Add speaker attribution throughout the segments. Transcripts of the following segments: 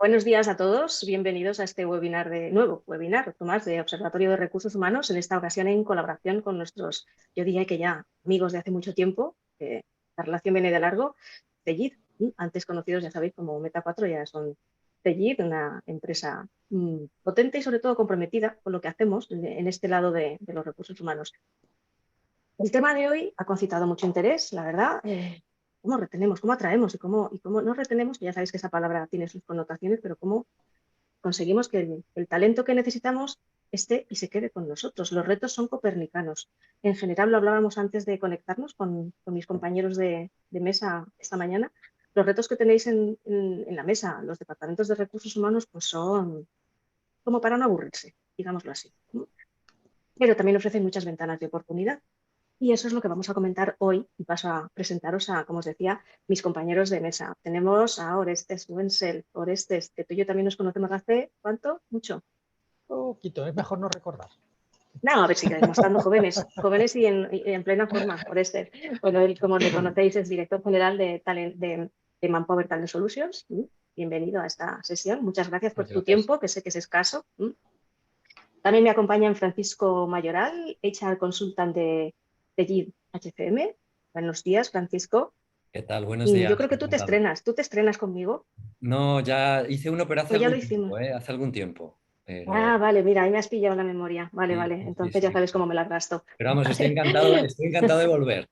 Speaker 1: Buenos días a todos, bienvenidos a este nuevo webinar, Tomás, de Observatorio de Recursos Humanos, en esta ocasión en colaboración con nuestros, yo diría que ya amigos de hace mucho tiempo, la relación viene de largo, Cellit, antes conocidos ya sabéis como Meta 4, ya son Cellit, una empresa potente y sobre todo comprometida con lo que hacemos en este lado de los recursos humanos. El tema de hoy ha concitado mucho interés, la verdad. ¿Cómo retenemos, cómo atraemos y cómo no retenemos? Ya sabéis que esa palabra tiene sus connotaciones, pero cómo conseguimos que el talento que necesitamos esté y se quede con nosotros. Los retos son copernicanos. En general, lo hablábamos antes de conectarnos con mis compañeros de mesa esta mañana. Los retos que tenéis en la mesa, los departamentos de recursos humanos, pues son como para no aburrirse, digámoslo así. Pero también ofrecen muchas ventanas de oportunidad. Y eso es lo que vamos a comentar hoy y paso a presentaros a, como os decía, mis compañeros de mesa. Tenemos a Orestes Wenzel. Orestes, que tú y yo también nos conocemos hace, ¿cuánto? Mucho.
Speaker 2: Poquito, es mejor no recordar.
Speaker 1: No, a ver si quedamos estando jóvenes y en plena forma, Orestes. Bueno, él, como le conocéis, es director general de Manpower Talent Solutions. Bienvenido a esta sesión. Muchas gracias por
Speaker 2: Muchas
Speaker 1: tu
Speaker 2: gracias.
Speaker 1: tiempo, que sé que es escaso. También me acompañan Francisco Mayoral, HR Consultant de GID HCM. Buenos días, Francisco.
Speaker 3: ¿Qué tal? Buenos
Speaker 1: Yo
Speaker 3: días.
Speaker 1: creo que
Speaker 3: Encantado.
Speaker 1: tú te estrenas conmigo,
Speaker 3: No, ya hice uno, pero hace
Speaker 1: o ya lo
Speaker 3: algún
Speaker 1: hicimos.
Speaker 3: tiempo, ¿eh? Hace algún tiempo.
Speaker 1: Ah, vale, mira, ahí me has pillado la memoria. Vale,
Speaker 3: Sí,
Speaker 1: vale,
Speaker 3: sí, sí,
Speaker 1: entonces ya
Speaker 3: sí.
Speaker 1: sabes cómo me las gasto.
Speaker 3: Pero vamos,
Speaker 1: Vale.
Speaker 3: estoy encantado de volver.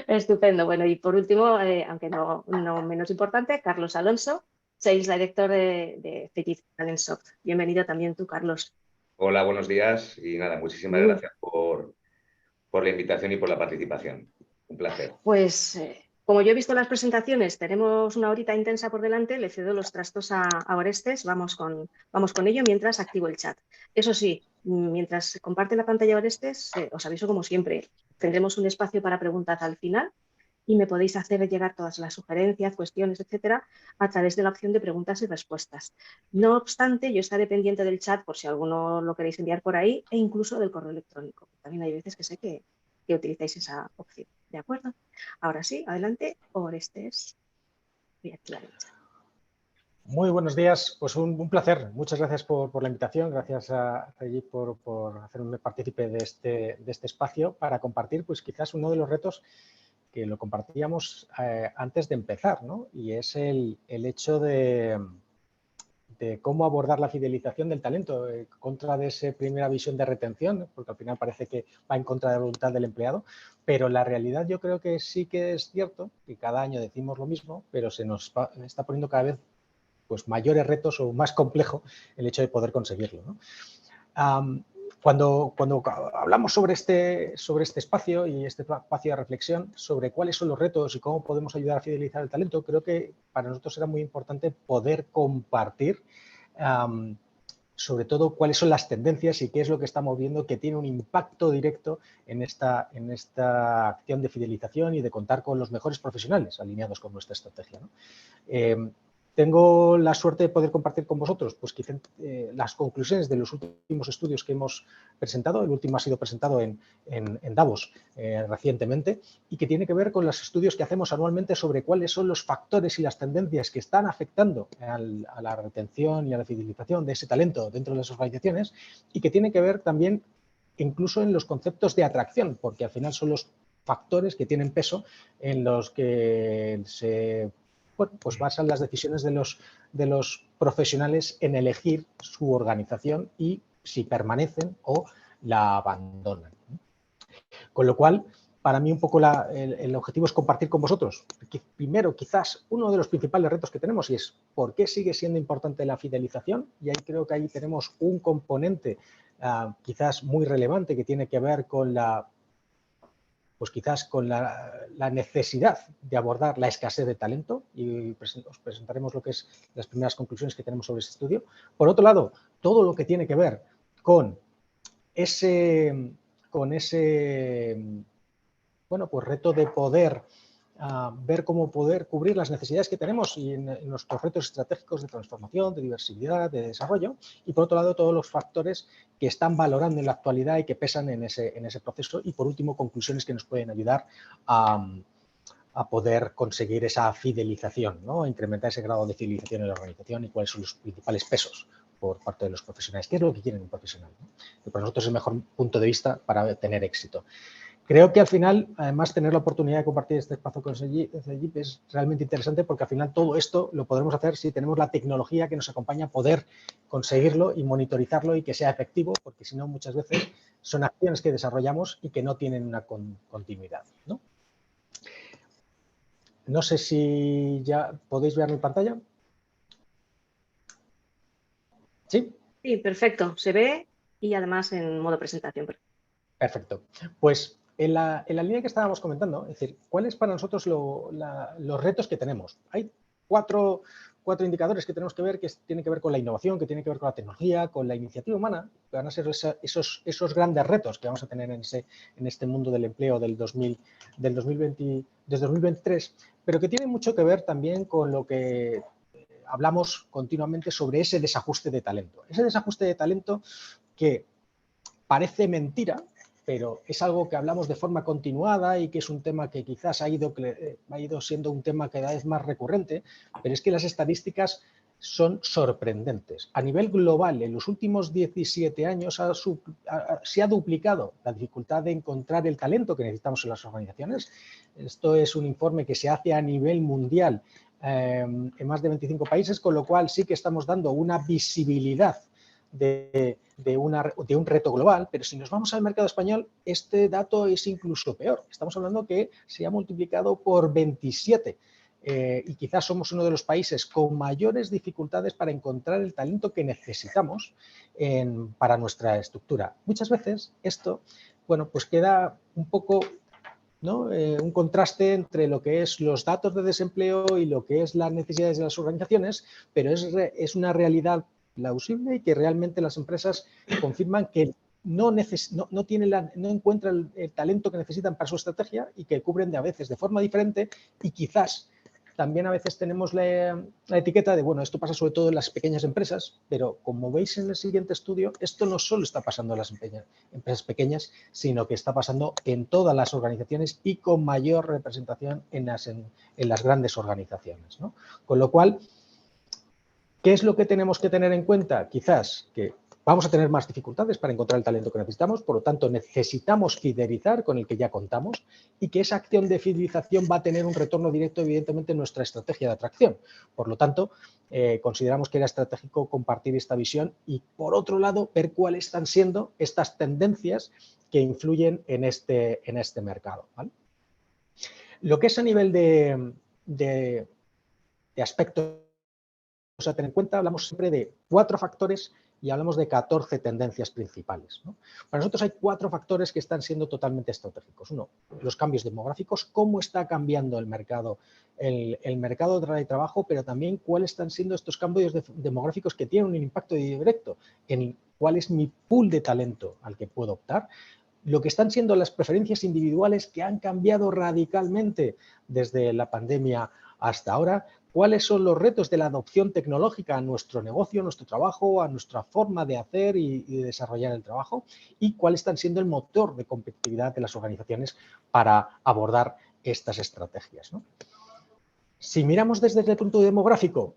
Speaker 1: Estupendo. Bueno, y por último, aunque no menos importante, Carlos Alonso, Sales Director de Fetid Talent Soft. Bienvenido también tú, Carlos.
Speaker 4: Hola, buenos días y nada, muchísimas
Speaker 1: Mm,
Speaker 4: gracias por la invitación y por la participación. Un placer.
Speaker 1: Pues como yo he visto las presentaciones, tenemos una horita intensa por delante, le cedo los trastos a Orestes, vamos con ello mientras activo el chat. Eso sí, mientras comparte la pantalla Orestes, os aviso como siempre, tendremos un espacio para preguntas al final y me podéis hacer llegar todas las sugerencias, cuestiones, etcétera, a través de la opción de preguntas y respuestas. No obstante, yo estaré pendiente del chat por si alguno lo queréis enviar por ahí e incluso del correo electrónico. También hay veces que sé que utilizáis esa opción. ¿De acuerdo? Ahora sí, adelante, Orestes. Voy a activar el chat.
Speaker 2: Muy buenos días, pues un placer. Muchas gracias por la invitación, gracias a Reggie por hacerme partícipe de este espacio para compartir pues quizás uno de los retos que lo compartíamos antes de empezar, ¿no? Y es el hecho de cómo abordar la fidelización del talento en contra de esa primera visión de retención, porque al final parece que va en contra de la voluntad del empleado, pero la realidad yo creo que sí que es cierto que cada año decimos lo mismo, pero se nos está poniendo cada vez pues mayores retos o más complejo el hecho de poder conseguirlo, ¿no? Cuando hablamos sobre este espacio y este espacio de reflexión sobre cuáles son los retos y cómo podemos ayudar a fidelizar el talento, creo que para nosotros era muy importante poder compartir sobre todo cuáles son las tendencias y qué es lo que estamos viendo que tiene un impacto directo en esta acción de fidelización y de contar con los mejores profesionales alineados con nuestra estrategia, ¿no? Tengo la suerte de poder compartir con vosotros pues, quizá, las conclusiones de los últimos estudios que hemos presentado. El último ha sido presentado en Davos recientemente y que tiene que ver con los estudios que hacemos anualmente sobre cuáles son los factores y las tendencias que están afectando a la retención y a la fidelización de ese talento dentro de las organizaciones y que tiene que ver también incluso en los conceptos de atracción, porque al final son los factores que tienen peso en los que se pues basan las decisiones de los profesionales en elegir su organización y si permanecen o la abandonan. Con lo cual, para mí un poco el objetivo es compartir con vosotros, primero, quizás uno de los principales retos que tenemos y es ¿por qué sigue siendo importante la fidelización? Y ahí creo que ahí tenemos un componente quizás muy relevante que tiene que ver con pues quizás con la necesidad de abordar la escasez de talento y os presentaremos lo que es las primeras conclusiones que tenemos sobre este estudio. Por otro lado, todo lo que tiene que ver con ese bueno, pues reto de poder ver cómo poder cubrir las necesidades que tenemos y en nuestros retos estratégicos de transformación, de diversidad, de desarrollo y por otro lado todos los factores que están valorando en la actualidad y que pesan en ese proceso y por último conclusiones que nos pueden ayudar a a poder conseguir esa fidelización, ¿no? Incrementar ese grado de fidelización en la organización y cuáles son los principales pesos por parte de los profesionales. ¿Qué es lo que quieren un profesional, ¿no? Y para nosotros es el mejor punto de vista para tener éxito. Creo que al final, además, tener la oportunidad de compartir este espacio con CEGIP es realmente interesante porque al final todo esto lo podremos hacer si tenemos la tecnología que nos acompaña a poder conseguirlo y monitorizarlo y que sea efectivo, porque si no muchas veces son acciones que desarrollamos y que no tienen una continuidad, ¿no? No sé si ya podéis ver en pantalla. ¿Sí?
Speaker 1: Sí, perfecto. Se ve y además en modo presentación.
Speaker 2: Perfecto. Pues en la línea que estábamos comentando, es decir, ¿cuáles para nosotros los retos que tenemos? Hay cuatro indicadores que tenemos que ver que tienen que ver con la innovación, que tienen que ver con la tecnología, con la iniciativa humana, que van a ser esos grandes retos que vamos a tener en este mundo del empleo del 2020, desde 2023, pero que tienen mucho que ver también con lo que hablamos continuamente sobre ese desajuste de talento. Ese desajuste de talento que parece mentira, pero es algo que hablamos de forma continuada y que es un tema que quizás ha ido siendo un tema cada vez más recurrente, pero es que las estadísticas son sorprendentes. A nivel global, en los últimos 17 años se ha duplicado la dificultad de encontrar el talento que necesitamos en las organizaciones. Esto es un informe que se hace a nivel mundial en más de 25 países, con lo cual sí que estamos dando una visibilidad de un reto global, pero si nos vamos al mercado español, este dato es incluso peor. Estamos hablando que se ha multiplicado por 27 y quizás somos uno de los países con mayores dificultades para encontrar el talento que necesitamos para nuestra estructura. Muchas veces esto, bueno, pues queda un poco, ¿no? Un contraste entre lo que es los datos de desempleo y lo que es las necesidades de las organizaciones, pero es una realidad plausible y que realmente las empresas confirman que no encuentran el talento que necesitan para su estrategia y que cubren a veces de forma diferente y quizás también a veces tenemos la etiqueta de, bueno, esto pasa sobre todo en las pequeñas empresas, pero como veis en el siguiente estudio, esto no solo está pasando en las empresas pequeñas, sino que está pasando en todas las organizaciones y con mayor representación en las grandes organizaciones, ¿no? Con lo cual, ¿qué es lo que tenemos que tener en cuenta? Quizás que vamos a tener más dificultades para encontrar el talento que necesitamos, por lo tanto necesitamos fidelizar con el que ya contamos y que esa acción de fidelización va a tener un retorno directo evidentemente en nuestra estrategia de atracción. Por lo tanto, consideramos que era estratégico compartir esta visión y por otro lado ver cuáles están siendo estas tendencias que influyen en este mercado, ¿vale? Lo que es a nivel de aspectos a tener en cuenta, hablamos siempre de 4 factores y hablamos de 14 tendencias principales, ¿no? Para nosotros hay 4 factores que están siendo totalmente estratégicos. Uno, los cambios demográficos, cómo está cambiando el mercado de trabajo, pero también cuáles están siendo estos cambios demográficos que tienen un impacto directo en cuál es mi pool de talento al que puedo optar. Lo que están siendo las preferencias individuales que han cambiado radicalmente desde la pandemia hasta ahora, cuáles son los retos de la adopción tecnológica a nuestro negocio, a nuestro trabajo, a nuestra forma de hacer y de desarrollar el trabajo y cuáles están siendo el motor de competitividad de las organizaciones para abordar estas estrategias, ¿no? Si miramos desde el punto demográfico,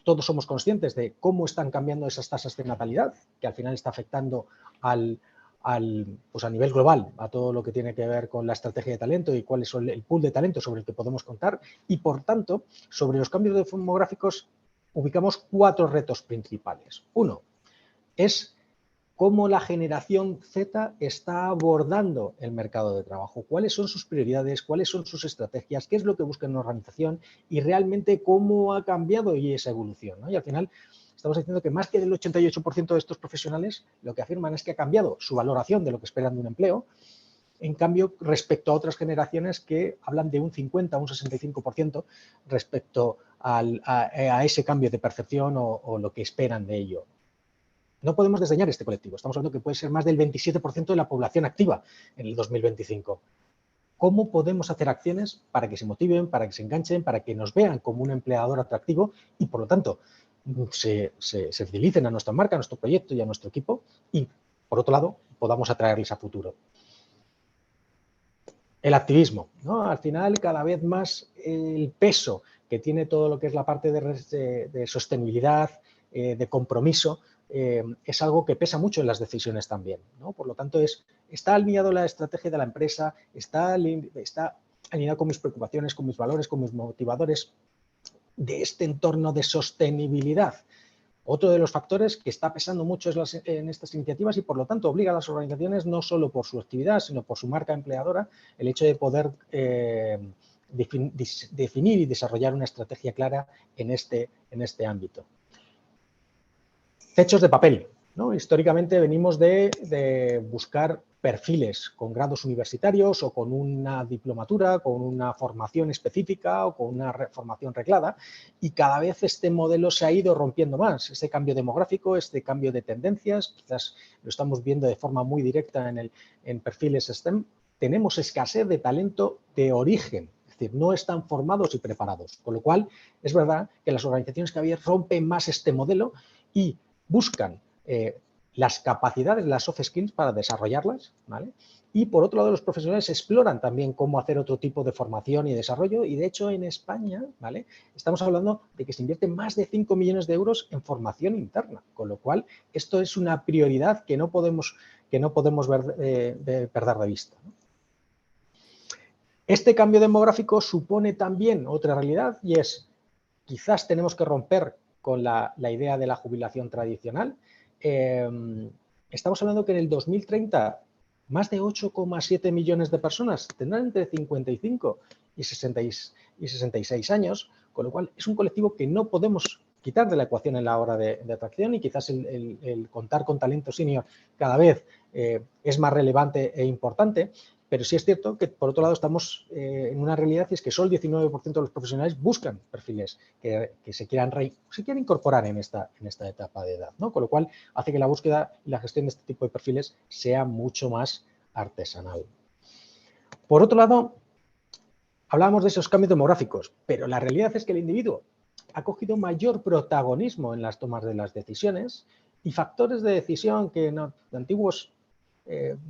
Speaker 2: todos somos conscientes de cómo están cambiando esas tasas de natalidad, que al final está afectando pues a nivel global a todo lo que tiene que ver con la estrategia de talento y cuál es el pool de talento sobre el que podemos contar y, por tanto, sobre los cambios demográficos ubicamos 4 retos principales. Uno es cómo la generación Z está abordando el mercado de trabajo, cuáles son sus prioridades, cuáles son sus estrategias, qué es lo que busca en una organización y realmente cómo ha cambiado y esa evolución, ¿no? Y al final estamos diciendo que más que del 88% de estos profesionales lo que afirman es que ha cambiado su valoración de lo que esperan de un empleo, en cambio respecto a otras generaciones que hablan de un 50 o un 65% respecto a ese cambio de percepción o lo que esperan de ello. No podemos desdeñar este colectivo. Estamos hablando que puede ser más del 27% de la población activa en el 2025. ¿Cómo podemos hacer acciones para que se motiven, para que se enganchen, para que nos vean como un empleador atractivo y, por lo tanto, se fidelicen a nuestra marca, a nuestro proyecto y a nuestro equipo y, por otro lado, podamos atraerles a futuro? el activismo, ¿no? Al final, cada vez más el peso que tiene todo lo que es la parte de sostenibilidad, de compromiso, es algo que pesa mucho en las decisiones también, ¿no? Por lo tanto, está alineado la estrategia de la empresa, está alineado con mis preocupaciones, con mis valores, con mis motivadores de este entorno de sostenibilidad. Otro de los factores que está pesando mucho en estas iniciativas y, por lo tanto, obliga a las organizaciones, no solo por su actividad, sino por su marca empleadora, el hecho de poder definir y desarrollar una estrategia clara en este ámbito. Techos de papel, ¿no? Históricamente venimos de buscar perfiles con grados universitarios o con una diplomatura, con una formación específica o con una formación reglada, y cada vez este modelo se ha ido rompiendo más. Este cambio demográfico, este cambio de tendencias, quizás lo estamos viendo de forma muy directa en perfiles STEM, tenemos escasez de talento de origen. Es decir, no están formados y preparados, con lo cual es verdad que las organizaciones cada vez rompen más este modelo y buscan las capacidades, las soft skills para desarrollarlas, ¿vale? Y por otro lado, los profesionales exploran también cómo hacer otro tipo de formación y desarrollo, y de hecho en España, ¿vale?, estamos hablando de que se invierten más de 5 millones de euros en formación interna, con lo cual esto es una prioridad que no podemos perder de vista, ¿no? Este cambio demográfico supone también otra realidad, y es, quizás tenemos que romper con la idea de la jubilación tradicional. Estamos hablando que en el 2030 más de 8,7 millones de personas tendrán entre 55 y 66 años, con lo cual es un colectivo que no podemos quitar de la ecuación en la hora de atracción, y quizás el contar con talento senior cada vez es más relevante e importante. Pero sí es cierto que, por otro lado, estamos en una realidad, y es que solo el 19% de los profesionales buscan perfiles que se quieran incorporar en esta etapa de edad, ¿no? Con lo cual hace que la búsqueda y la gestión de este tipo de perfiles sea mucho más artesanal. Por otro lado, hablábamos de esos cambios demográficos, pero la realidad es que el individuo ha cogido mayor protagonismo en las tomas de las decisiones, y factores de decisión que de antiguos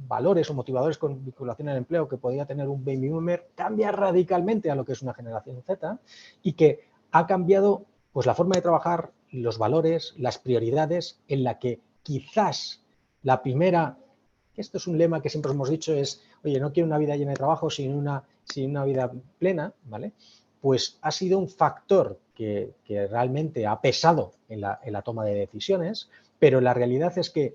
Speaker 2: valores o motivadores con vinculación al empleo que podía tener un baby boomer cambia radicalmente a lo que es una generación Z, y que ha cambiado pues la forma de trabajar, los valores, las prioridades, en la que quizás la primera, esto es un lema que siempre hemos dicho, es, oye, no quiero una vida llena de trabajo sin una vida plena, ¿vale? Pues ha sido un factor que realmente ha pesado en la toma de decisiones, pero la realidad es que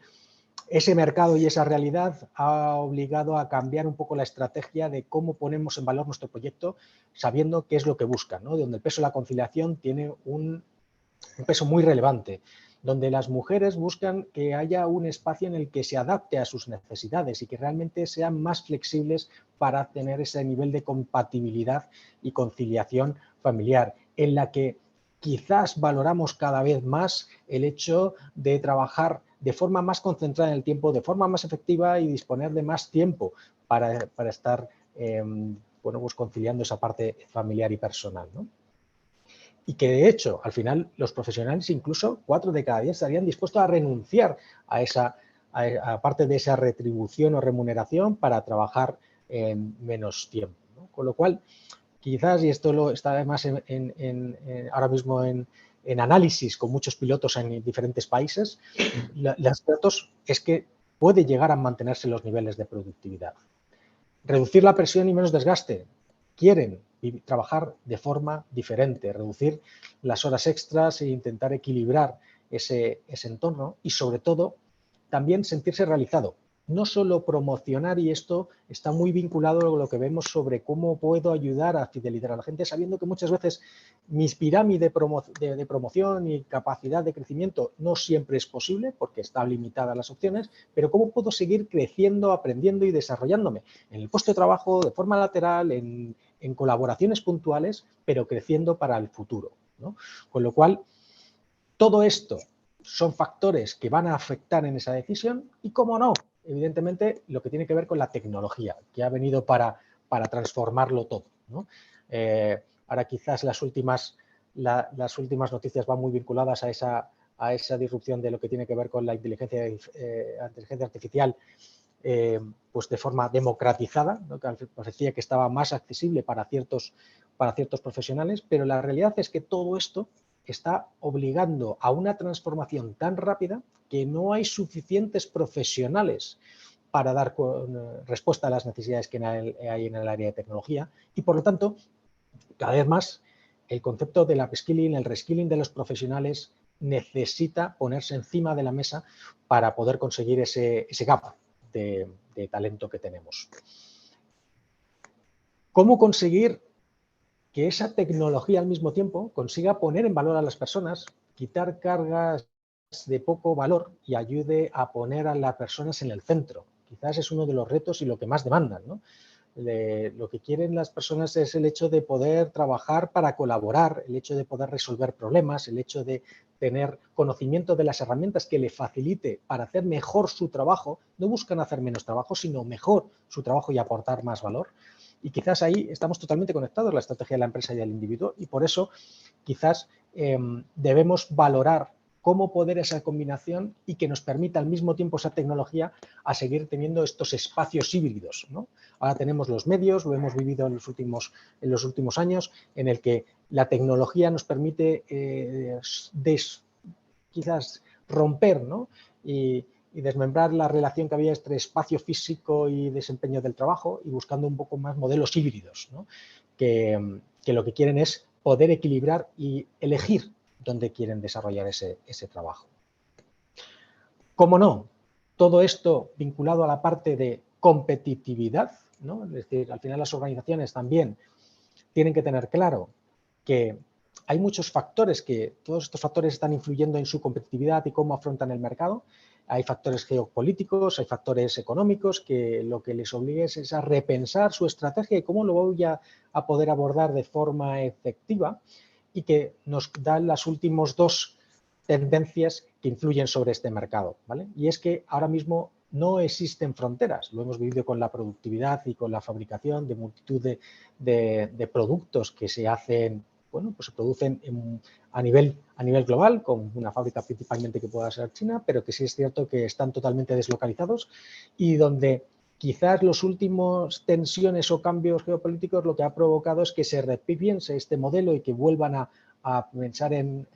Speaker 2: ese mercado y esa realidad ha obligado a cambiar un poco la estrategia de cómo ponemos en valor nuestro proyecto, sabiendo qué es lo que buscan, ¿no? Donde el peso de la conciliación tiene un peso muy relevante, donde las mujeres buscan que haya un espacio en el que se adapte a sus necesidades y que realmente sean más flexibles para tener ese nivel de compatibilidad y conciliación familiar, en la que quizás valoramos cada vez más el hecho de trabajar de forma más concentrada en el tiempo, de forma más efectiva, y disponer de más tiempo para estar bueno, pues conciliando esa parte familiar y personal, ¿no? Y que, de hecho, al final los profesionales, incluso 4 de cada 10, estarían dispuestos a renunciar a parte de esa retribución o remuneración para trabajar en menos tiempo, ¿no? Con lo cual, quizás, y esto está además ahora mismo en análisis con muchos pilotos en diferentes países, los datos es que puede llegar a mantenerse los niveles de productividad. Reducir la presión y menos desgaste. Quieren trabajar de forma diferente, reducir las horas extras e intentar equilibrar ese entorno, y sobre todo también sentirse realizado. No solo promocionar, y esto está muy vinculado a lo que vemos sobre cómo puedo ayudar a fidelizar a la gente, sabiendo que muchas veces mi pirámide de promoción y capacidad de crecimiento no siempre es posible porque están limitadas las opciones, pero cómo puedo seguir creciendo, aprendiendo y desarrollándome en el puesto de trabajo, de forma lateral, en colaboraciones puntuales, pero creciendo para el futuro, ¿no? Con lo cual, todo esto son factores que van a afectar en esa decisión, y, cómo no, evidentemente, lo que tiene que ver con la tecnología, que ha venido para transformarlo todo, ¿no? Ahora quizás las últimas noticias van muy vinculadas a esa disrupción de lo que tiene que ver con la inteligencia artificial pues de forma democratizada, ¿no? Que parecía que estaba más accesible para ciertos profesionales, pero la realidad es que todo esto está obligando a una transformación tan rápida que no hay suficientes profesionales para dar respuesta a las necesidades que hay en el área de tecnología y, por lo tanto, cada vez más el concepto del upskilling, el reskilling de los profesionales necesita ponerse encima de la mesa para poder conseguir ese gap de talento que tenemos. ¿Cómo conseguir que esa tecnología al mismo tiempo consiga poner en valor a las personas, quitar cargas de poco valor y ayude a poner a las personas en el centro? Quizás es uno de los retos y lo que más demandan, ¿no? Lo que quieren las personas es el hecho de poder trabajar para colaborar, el hecho de poder resolver problemas, el hecho de tener conocimiento de las herramientas que le facilite para hacer mejor su trabajo. No buscan hacer menos trabajo, sino mejor su trabajo y aportar más valor. Y quizás ahí estamos totalmente conectados, la estrategia de la empresa y del individuo, y por eso quizás debemos valorar cómo poder esa combinación y que nos permita al mismo tiempo esa tecnología a seguir teniendo estos espacios híbridos, ¿no? Ahora tenemos los medios, lo hemos vivido en los últimos años, en el que la tecnología nos permite quizás romper, ¿no? y desmembrar la relación que había entre espacio físico y desempeño del trabajo y buscando un poco más modelos híbridos, ¿no? que lo que quieren es poder equilibrar y elegir dónde quieren desarrollar ese trabajo. ¿Cómo no? Todo esto vinculado a la parte de competitividad, ¿no? Es decir, al final las organizaciones también tienen que tener claro que hay muchos factores todos estos factores están influyendo en su competitividad y cómo afrontan el mercado. Hay factores geopolíticos, hay factores económicos que lo que les obliga es a repensar su estrategia y cómo lo voy a poder abordar de forma efectiva, y que nos dan las últimas dos tendencias que influyen sobre este mercado, ¿vale? Y es que ahora mismo no existen fronteras, lo hemos vivido con la productividad y con la fabricación de multitud de productos que se hacen, bueno, pues se producen a nivel global, con una fábrica principalmente que pueda ser China, pero que sí es cierto que están totalmente deslocalizados y donde quizás los últimos tensiones o cambios geopolíticos lo que ha provocado es que se repiense este modelo y que vuelvan a pensar en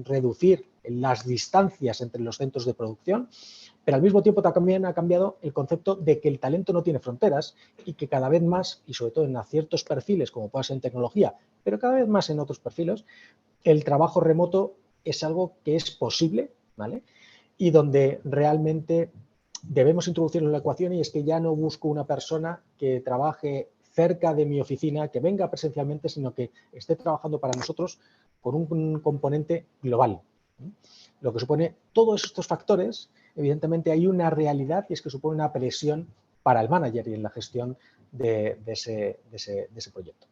Speaker 2: reducir las distancias entre los centros de producción, pero al mismo tiempo también ha cambiado el concepto de que el talento no tiene fronteras y que cada vez más, y sobre todo en ciertos perfiles como pueda ser en tecnología, pero cada vez más en otros perfiles, el trabajo remoto es algo que es posible, ¿vale? Y donde realmente debemos introducirlo en la ecuación, y es que ya no busco una persona que trabaje cerca de mi oficina, que venga presencialmente, sino que esté trabajando para nosotros con un componente global. Lo que supone todos estos factores, evidentemente hay una realidad, y es que supone una presión para el manager y en la gestión de ese proyecto.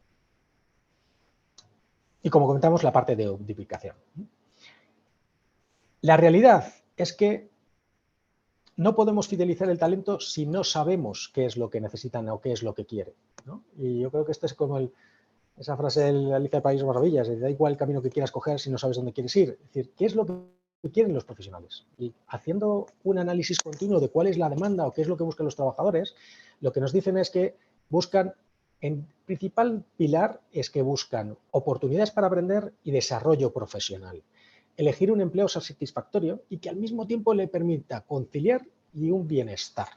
Speaker 2: Y como comentamos, la parte de duplicación. La realidad es que no podemos fidelizar el talento si no sabemos qué es lo que necesitan o qué es lo que quieren, ¿no? Y yo creo que esto es como esa frase de Alicia del País de las Maravillas, da igual el camino que quieras coger si no sabes dónde quieres ir. Es decir, ¿qué es lo que quieren los profesionales? Y haciendo un análisis continuo de cuál es la demanda o qué es lo que buscan los trabajadores, lo que nos dicen es que buscan, el principal pilar es que buscan oportunidades para aprender y desarrollo profesional. Elegir un empleo satisfactorio y que al mismo tiempo le permita conciliar y un bienestar.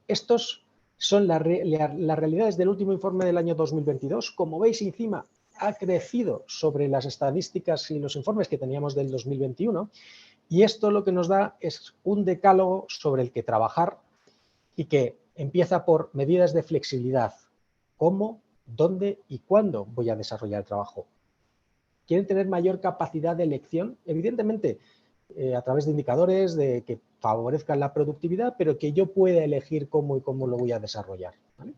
Speaker 2: Estos son las realidades del último informe del año 2022. Como veis encima, ha crecido sobre las estadísticas y los informes que teníamos del 2021, y esto lo que nos da es un decálogo sobre el que trabajar y que empieza por medidas de flexibilidad. ¿Cómo, dónde y cuándo voy a desarrollar el trabajo? ¿Quieren tener mayor capacidad de elección? Evidentemente, a través de indicadores que favorezcan la productividad, pero que yo pueda elegir cómo y cómo lo voy a desarrollar, ¿vale?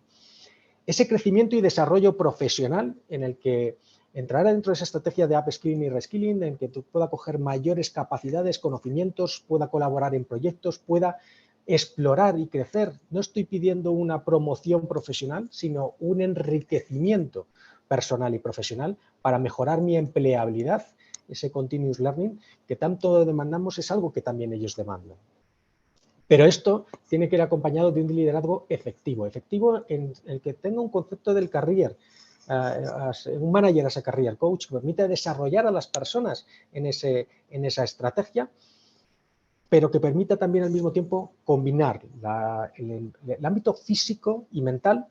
Speaker 2: Ese crecimiento y desarrollo profesional en el que entrará dentro de esa estrategia de upskilling y reskilling, en que tú pueda coger mayores capacidades, conocimientos, pueda colaborar en proyectos, pueda explorar y crecer. No estoy pidiendo una promoción profesional, sino un enriquecimiento personal y profesional para mejorar mi empleabilidad. Ese continuous learning que tanto demandamos es algo que también ellos demandan. Pero esto tiene que ir acompañado de un liderazgo efectivo en el que tenga un concepto del career, un manager as a career coach que permita desarrollar a las personas en esa estrategia, pero que permita también al mismo tiempo combinar el ámbito físico y mental,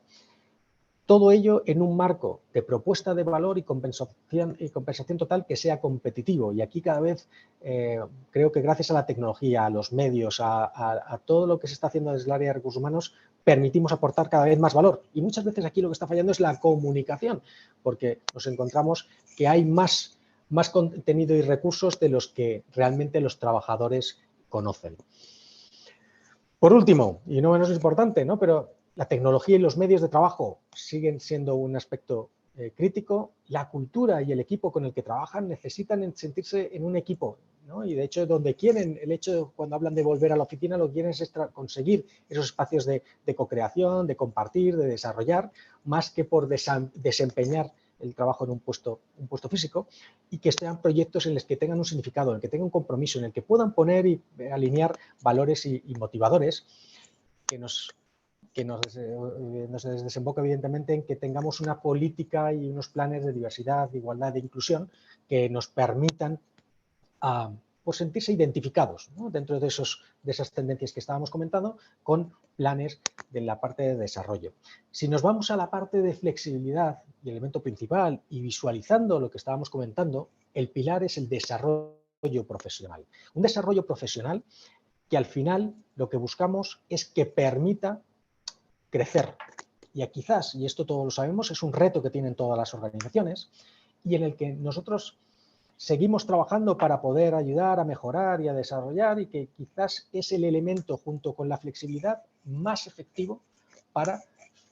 Speaker 2: todo ello en un marco de propuesta de valor y compensación total que sea competitivo. Y aquí cada vez creo que gracias a la tecnología, a los medios, a todo lo que se está haciendo desde el área de recursos humanos, permitimos aportar cada vez más valor. Y muchas veces aquí lo que está fallando es la comunicación, porque nos encontramos que hay más contenido y recursos de los que realmente los trabajadores conocen. Por último, y no menos importante, ¿no?, pero la tecnología y los medios de trabajo siguen siendo un aspecto crítico. La cultura y el equipo con el que trabajan necesitan sentirse en un equipo, ¿no? Y de hecho, donde quieren, cuando hablan de volver a la oficina, lo que quieren es conseguir esos espacios de co-creación, de compartir, de desarrollar, más que por desempeñar el trabajo en un puesto físico, y que sean proyectos en los que tengan un significado, en el que tengan un compromiso, en el que puedan poner y alinear valores y motivadores que nos desemboca evidentemente en que tengamos una política y unos planes de diversidad, de igualdad, de inclusión que nos permitan pues sentirse identificados, ¿no?, dentro de esas tendencias que estábamos comentando, con planes de la parte de desarrollo. Si nos vamos a la parte de flexibilidad y elemento principal y visualizando lo que estábamos comentando, el pilar es el desarrollo profesional. Un desarrollo profesional que al final lo que buscamos es que permita crecer. Y quizás, y esto todos lo sabemos, es un reto que tienen todas las organizaciones y en el que nosotros seguimos trabajando para poder ayudar a mejorar y a desarrollar, y que quizás es el elemento junto con la flexibilidad más efectivo para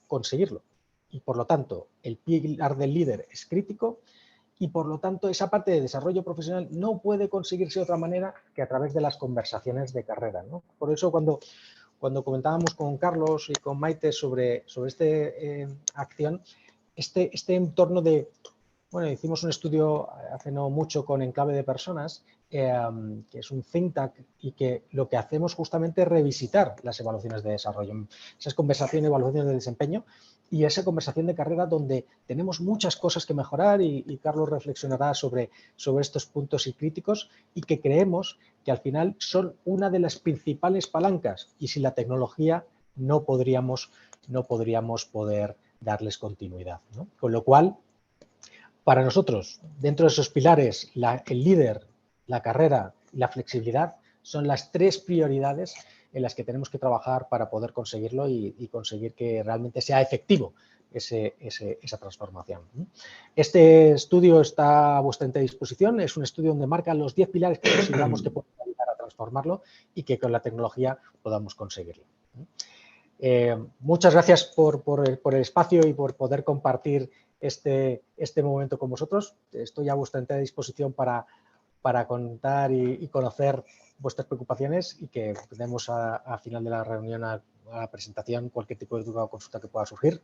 Speaker 2: conseguirlo. Y por lo tanto, el pilar del líder es crítico y por lo tanto esa parte de desarrollo profesional no puede conseguirse de otra manera que a través de las conversaciones de carrera, ¿no? Por eso cuando comentábamos con Carlos y con Maite sobre esta acción, este entorno de... Bueno, hicimos un estudio hace no mucho con Enclave de Personas, que es un think tank, y que lo que hacemos justamente es revisitar las evaluaciones de desarrollo, esas conversaciones, evaluaciones de desempeño y esa conversación de carrera donde tenemos muchas cosas que mejorar y Carlos reflexionará sobre estos puntos y críticos, y que creemos que al final son una de las principales palancas y sin la tecnología no podríamos poder darles continuidad, ¿no? Con lo cual, para nosotros, dentro de esos pilares, el líder, la carrera y la flexibilidad son las tres prioridades en las que tenemos que trabajar para poder conseguirlo y conseguir que realmente sea efectivo esa transformación. Este estudio está a vuestra disposición. Es un estudio donde marcan los 10 pilares que consideramos que pueden ayudar a transformarlo y que con la tecnología podamos conseguirlo. Muchas gracias por el espacio y por poder compartir este momento con vosotros. Estoy a vuestra entera disposición para contar y conocer vuestras preocupaciones, y que demos a final de la reunión, a la presentación, cualquier tipo de duda o consulta que pueda surgir.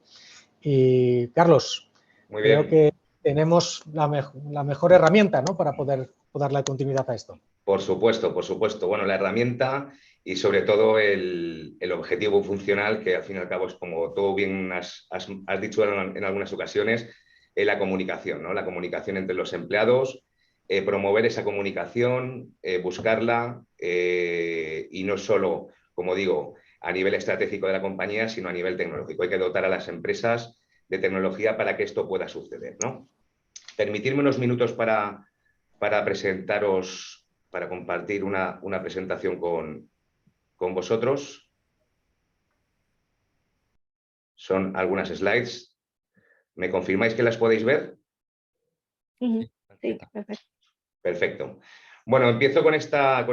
Speaker 2: Y Carlos,
Speaker 4: muy bien,
Speaker 2: creo que tenemos la mejor herramienta, ¿no?, para poder darle continuidad a esto.
Speaker 4: Por supuesto, por supuesto. Bueno, la herramienta y sobre todo el objetivo funcional, que al fin y al cabo es, como tú bien has dicho en algunas ocasiones, la comunicación, ¿no? La comunicación entre los empleados, promover esa comunicación, buscarla, y no solo, como digo, a nivel estratégico de la compañía, sino a nivel tecnológico. Hay que dotar a las empresas de tecnología para que esto pueda suceder, ¿no? Permitirme unos minutos para presentaros, para compartir una presentación con vosotros. Son algunas slides. ¿Me confirmáis que las podéis ver?
Speaker 1: Sí, perfecto.
Speaker 4: Perfecto. Bueno, comienzo con esta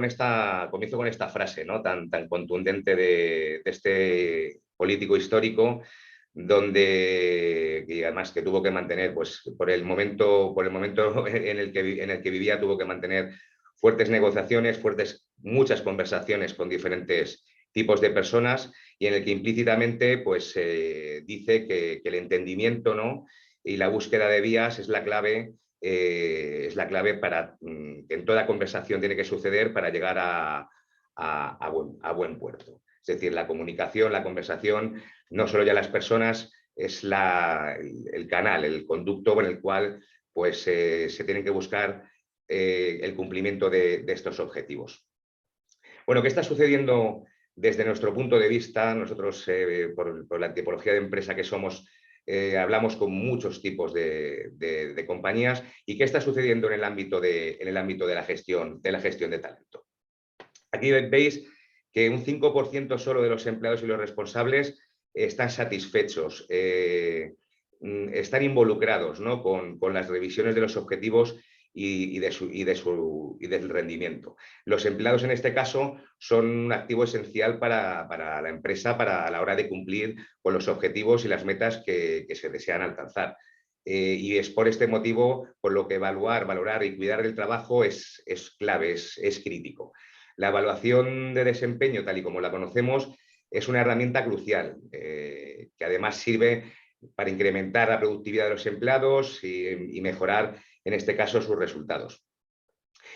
Speaker 4: frase, ¿no?, tan contundente de este político histórico, y además que tuvo que mantener, pues por el momento en el que vivía, tuvo que mantener fuertes negociaciones, muchas conversaciones con diferentes tipos de personas, y en el que implícitamente pues dice que el entendimiento, ¿no?, y la búsqueda de vías es la clave para que en toda conversación tiene que suceder para llegar a a buen puerto. Es decir, la comunicación, la conversación, no solo ya las personas, es el canal, el conducto en el cual pues, se tienen que buscar el cumplimiento de estos objetivos. Bueno, ¿qué está sucediendo desde nuestro punto de vista? Nosotros, por la tipología de empresa que somos, hablamos con muchos tipos de compañías. ¿Y qué está sucediendo en el ámbito de la gestión de talento? Aquí veis que un 5% solo de los empleados y los responsables están satisfechos, están involucrados, ¿no?, con las revisiones de los objetivos y del rendimiento. Los empleados en este caso son un activo esencial para la empresa a la hora de cumplir con los objetivos y las metas que se desean alcanzar. Y es por este motivo por lo que evaluar, valorar y cuidar el trabajo es clave, es crítico. La evaluación de desempeño, tal y como la conocemos, es una herramienta crucial que además sirve para incrementar la productividad de los empleados y mejorar, en este caso, sus resultados.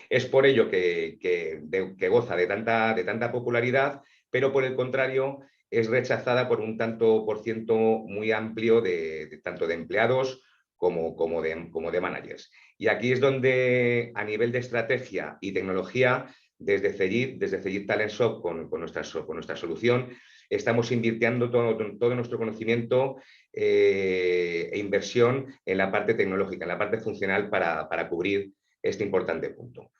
Speaker 4: Es por ello que goza de tanta popularidad, pero por el contrario es rechazada por un tanto por ciento muy amplio tanto de empleados como de managers. Y aquí es donde, a nivel de estrategia y tecnología, desde Cegid Talent Shop, con nuestra solución, estamos invirtiendo todo nuestro conocimiento e inversión en la parte tecnológica, en la parte funcional para cubrir este importante punto.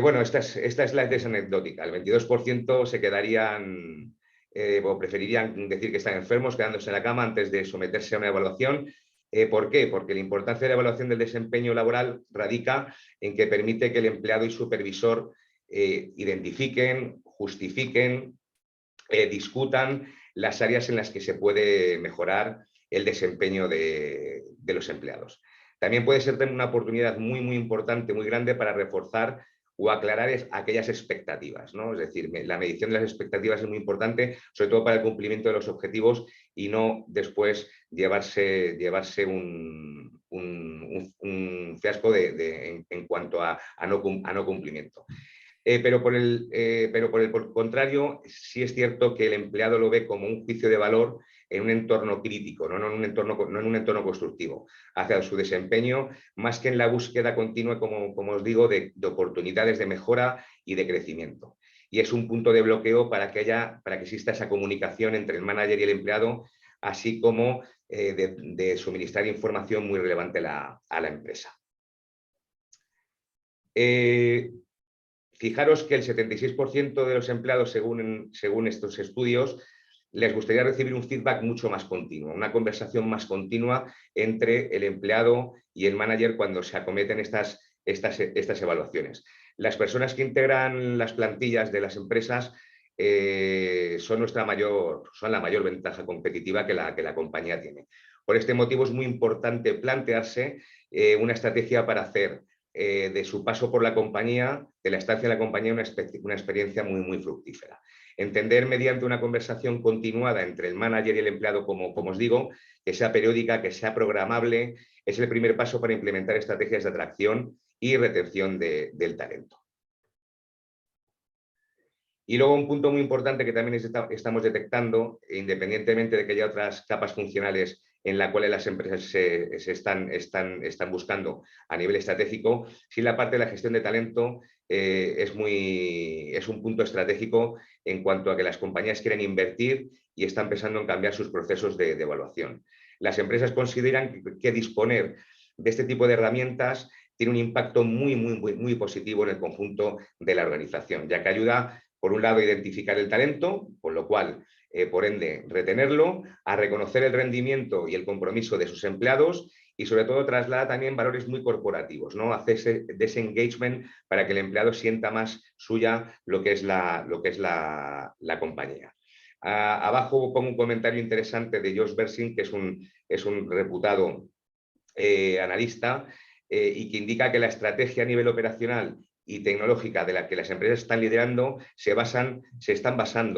Speaker 4: Bueno, esta es la tesis anecdótica. El 22% se quedarían o preferirían decir que están enfermos, quedándose en la cama antes de someterse a una evaluación. ¿Por qué? Porque la importancia de la evaluación del desempeño laboral radica en que permite que el empleado y supervisor identifiquen, justifiquen, discutan las áreas en las que se puede mejorar el desempeño de los empleados. También puede ser una oportunidad muy, muy importante, muy grande para reforzar o aclarar aquellas expectativas, ¿no? Es decir, la medición de las expectativas es muy importante, sobre todo para el cumplimiento de los objetivos y no después llevarse un fiasco en cuanto a no cumplimiento. Pero por el contrario, sí es cierto que el empleado lo ve como un juicio de valor en un entorno crítico, no en un entorno constructivo, hacia su desempeño, más que en la búsqueda continua, como os digo, de oportunidades de mejora y de crecimiento. Y es un punto de bloqueo para que exista esa comunicación entre el manager y el empleado, así como de suministrar información muy relevante a la empresa. Fijaros que el 76% de los empleados, según estos estudios, les gustaría recibir un feedback mucho más continuo, una conversación más continua entre el empleado y el manager cuando se acometen estas evaluaciones. Las personas que integran las plantillas de las empresas son la mayor ventaja competitiva que la compañía tiene. Por este motivo es muy importante plantearse una estrategia para hacer de su paso por la compañía, de la estancia en la compañía, una experiencia muy, muy fructífera. Entender mediante una conversación continuada entre el manager y el empleado, como os digo, que sea periódica, que sea programable, es el primer paso para implementar estrategias de atracción y retención del talento. Y luego un punto muy importante que también estamos detectando, independientemente de que haya otras capas funcionales en las cuales las empresas se están buscando a nivel estratégico, sí la parte de la gestión de talento es un punto estratégico en cuanto a que las compañías quieren invertir y están pensando en cambiar sus procesos de evaluación. Las empresas consideran que disponer de este tipo de herramientas tiene un impacto muy, muy, muy, muy positivo en el conjunto de la organización, ya que ayuda, por un lado, a identificar el talento, con lo cual, por ende, retenerlo, a reconocer el rendimiento y el compromiso de sus empleados y, sobre todo, traslada también valores muy corporativos, ¿no? Hace ese engagement para que el empleado sienta más suya lo que es la compañía. Abajo pongo un comentario interesante de Josh Bersin, que es un reputado analista y que indica que la estrategia a nivel operacional y tecnológica de la que las empresas están liderando